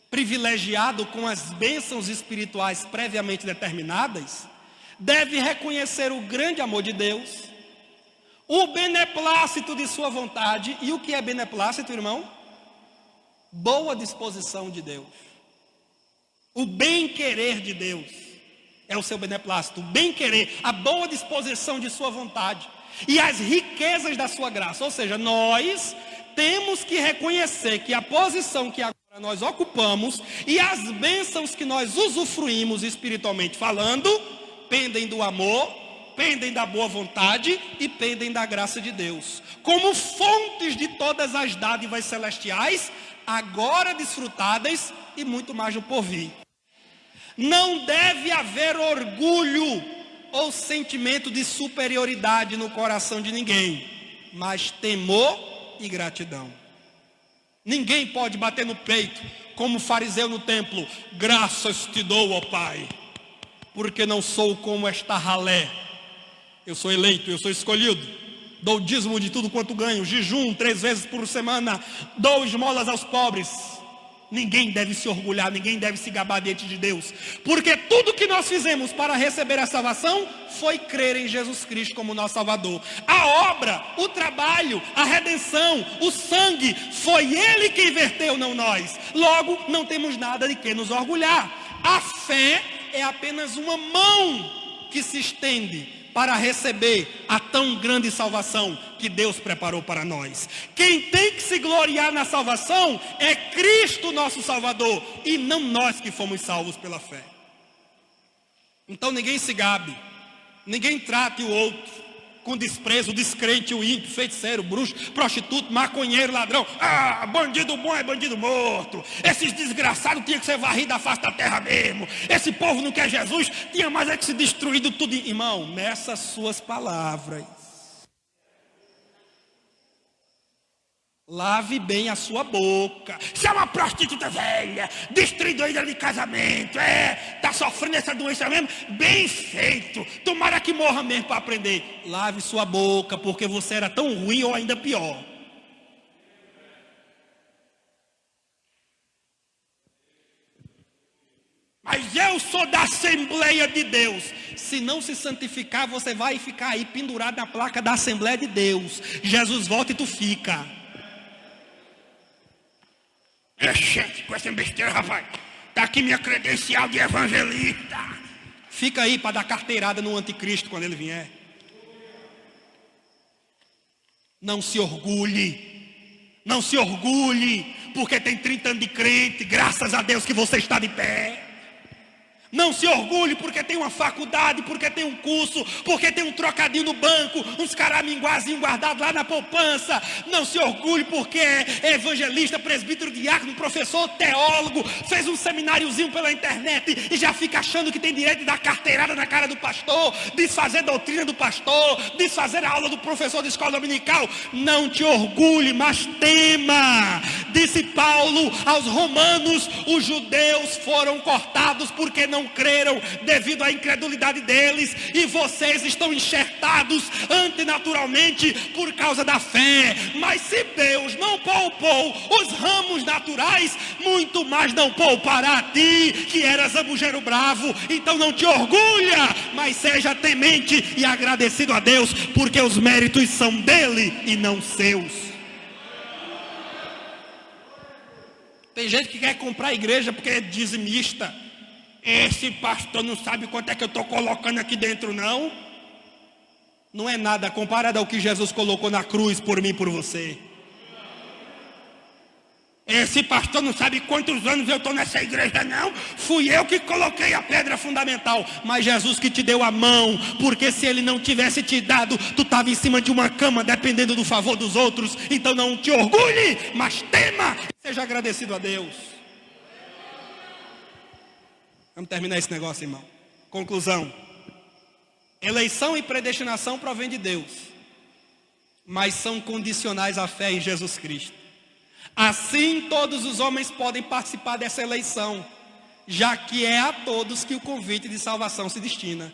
privilegiado com as bênçãos espirituais previamente determinadas, deve reconhecer o grande amor de Deus, o beneplácito de sua vontade. E o que é beneplácito, irmão? Boa disposição de Deus. O bem-querer de Deus é o seu beneplácito. O bem-querer, a boa disposição de sua vontade e as riquezas da sua graça. Ou seja, nós temos que reconhecer que a posição que agora nós ocupamos e as bênçãos que nós usufruímos espiritualmente falando, pendem do amor, pendem da boa vontade e pendem da graça de Deus, como fontes de todas as dádivas celestiais, agora desfrutadas e muito mais no porvir. Não deve haver orgulho ou sentimento de superioridade no coração de ninguém, mas temor e gratidão. Ninguém pode bater no peito como o fariseu no templo: graças te dou, ó Pai, porque não sou como esta ralé. Eu sou eleito, eu sou escolhido, dou dízimo de tudo quanto ganho, jejum 3 vezes por semana, dou esmolas aos pobres. Ninguém deve se orgulhar, ninguém deve se gabar diante de Deus, porque tudo que nós fizemos para receber a salvação foi crer em Jesus Cristo como nosso Salvador. A obra, o trabalho, a redenção, o sangue, foi Ele quem verteu, não nós. Logo, não temos nada de que nos orgulhar. A fé é apenas uma mão que se estende para receber a tão grande salvação que Deus preparou para nós. Quem tem que se gloriar na salvação é Cristo nosso Salvador, e não nós que fomos salvos pela fé. Então ninguém se gabe, ninguém trate o outro com desprezo, o descrente, o ímpio, feiticeiro, bruxo, prostituto, maconheiro, ladrão. Ah, bandido bom é bandido morto. Esses desgraçados tinham que ser varridos da face da terra mesmo. Esse povo não quer Jesus, tinha mais é que se destruído tudo. Irmão, nessas suas palavras, lave bem a sua boca. Se é uma prostituta velha, destruidora de casamento, está sofrendo essa doença mesmo, bem feito, tomara que morra mesmo para aprender. Lave sua boca, porque você era tão ruim ou ainda pior. Mas eu sou da Assembleia de Deus. Se não se santificar, você vai ficar aí pendurado na placa da Assembleia de Deus. Jesus volta e tu fica. Gente, com essa besteira, rapaz. Está aqui minha credencial de evangelista. Fica aí para dar carteirada no anticristo quando ele vier. Não se orgulhe. Não se orgulhe, porque tem 30 anos de crente. Graças a Deus que você está de pé. Não se orgulhe porque tem uma faculdade, porque tem um curso, porque tem um trocadinho no banco, uns caraminguazinhos guardados lá na poupança. Não se orgulhe porque é evangelista, presbítero, diácono, professor, teólogo, fez um semináriozinho pela internet e já fica achando que tem direito de dar carteirada na cara do pastor, desfazer a doutrina do pastor, desfazer a aula do professor de escola dominical. Não te orgulhe, mas tema. Disse Paulo aos romanos: os judeus foram cortados porque não creram devido à incredulidade deles, e vocês estão enxertados antinaturalmente por causa da fé. Mas se Deus não poupou os ramos naturais, muito mais não poupará a ti, que eras zambujeiro bravo. Então não te orgulha, mas seja temente e agradecido a Deus, porque os méritos são dele e não seus. Tem gente que quer comprar a igreja porque é dizimista. Esse pastor não sabe quanto é que eu estou colocando aqui dentro, não. Não é nada comparado ao que Jesus colocou na cruz por mim e por você. Esse pastor não sabe quantos anos eu estou nessa igreja, não. Fui eu que coloquei a pedra fundamental. Mas Jesus que te deu a mão. Porque se ele não tivesse te dado, tu estava em cima de uma cama, dependendo do favor dos outros. Então não te orgulhe, mas tema e seja agradecido a Deus. Vamos terminar esse negócio, irmão. Conclusão. Eleição e predestinação provém de Deus. Mas são condicionais à fé em Jesus Cristo. Assim todos os homens podem participar dessa eleição, já que é a todos que o convite de salvação se destina.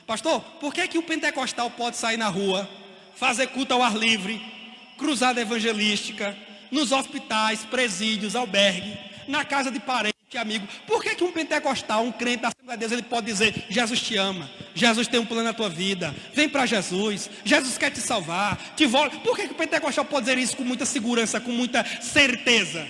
Pastor, por que o pentecostal pode sair na rua, fazer culto ao ar livre, cruzada evangelística, nos hospitais, presídios, albergue, na casa de parente, amigo? Por que um pentecostal, um crente da Assembleia de Deus, ele pode dizer: Jesus te ama, Jesus tem um plano na tua vida, vem para Jesus, Jesus quer te salvar, te volta? Por que o pentecostal pode dizer isso com muita segurança, com muita certeza?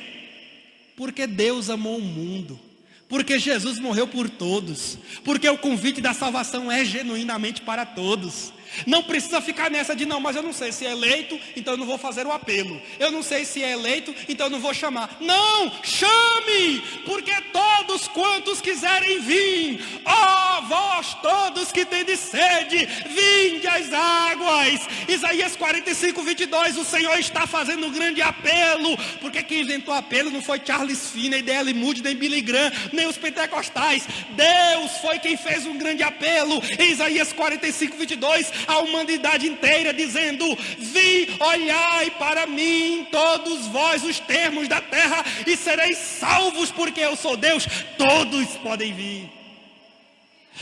Porque Deus amou o mundo, porque Jesus morreu por todos, porque o convite da salvação é genuinamente para todos. Não precisa ficar nessa de não, mas eu não sei se é eleito, então eu não vou fazer o apelo. Eu não sei se é eleito, então eu não vou chamar. Não, chame, porque todos quantos quiserem vir, ó vós todos que tendes sede, vinde às águas. Isaías 45, 22, o Senhor está fazendo um grande apelo, porque quem inventou o apelo não foi Charles Finney, D.L. Moody, nem Billy Graham, nem os pentecostais. Deus foi quem fez um grande apelo, em Isaías 45, 22, a humanidade inteira, dizendo: vi, olhai para mim, todos vós os termos da terra, e sereis salvos, porque eu sou Deus. Todos podem vir.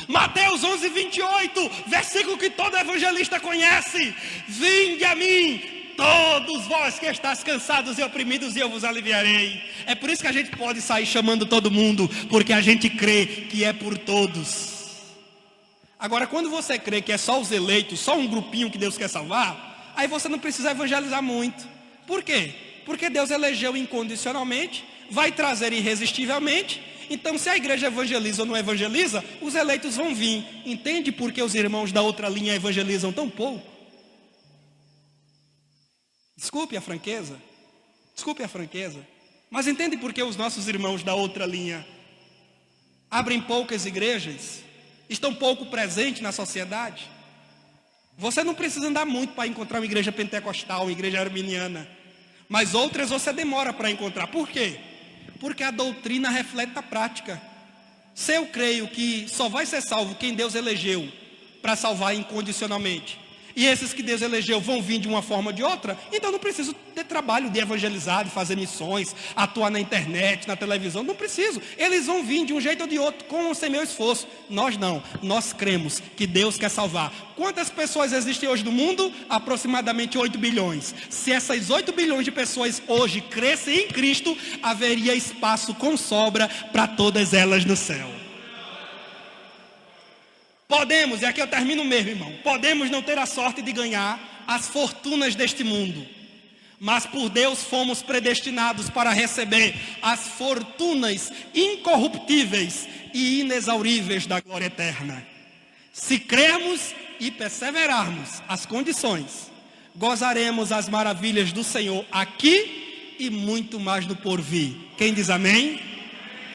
Mateus 11, 28, versículo que todo evangelista conhece: vinde a mim, todos vós que estáis cansados e oprimidos, e eu vos aliviarei. É por isso que a gente pode sair chamando todo mundo, porque a gente crê que é por todos. Agora, quando você crê que é só os eleitos, só um grupinho que Deus quer salvar, aí você não precisa evangelizar muito. Por quê? Porque Deus elegeu incondicionalmente, vai trazer irresistivelmente. Então, se a igreja evangeliza ou não evangeliza, os eleitos vão vir. Entende por que os irmãos da outra linha evangelizam tão pouco? Desculpe a franqueza, mas entende por que os nossos irmãos da outra linha abrem poucas igrejas, estão pouco presentes na sociedade? Você não precisa andar muito para encontrar uma igreja pentecostal, uma igreja arminiana, mas outras você demora para encontrar. Por quê? Porque a doutrina reflete a prática. Se eu creio que só vai ser salvo quem Deus elegeu para salvar incondicionalmente, e esses que Deus elegeu vão vir de uma forma ou de outra, então não preciso ter trabalho de evangelizar, de fazer missões, atuar na internet, na televisão, não preciso. Eles vão vir de um jeito ou de outro, com ou sem meu esforço. Nós não, nós cremos que Deus quer salvar. Quantas pessoas existem hoje no mundo? Aproximadamente 8 bilhões. Se essas 8 bilhões de pessoas hoje crescem em Cristo, haveria espaço com sobra para todas elas no céu. Podemos, e aqui eu termino mesmo, irmão, podemos não ter a sorte de ganhar as fortunas deste mundo, mas por Deus fomos predestinados para receber as fortunas incorruptíveis e inexauríveis da glória eterna. Se crermos e perseverarmos as condições, gozaremos as maravilhas do Senhor aqui e muito mais no porvir. Quem diz amém?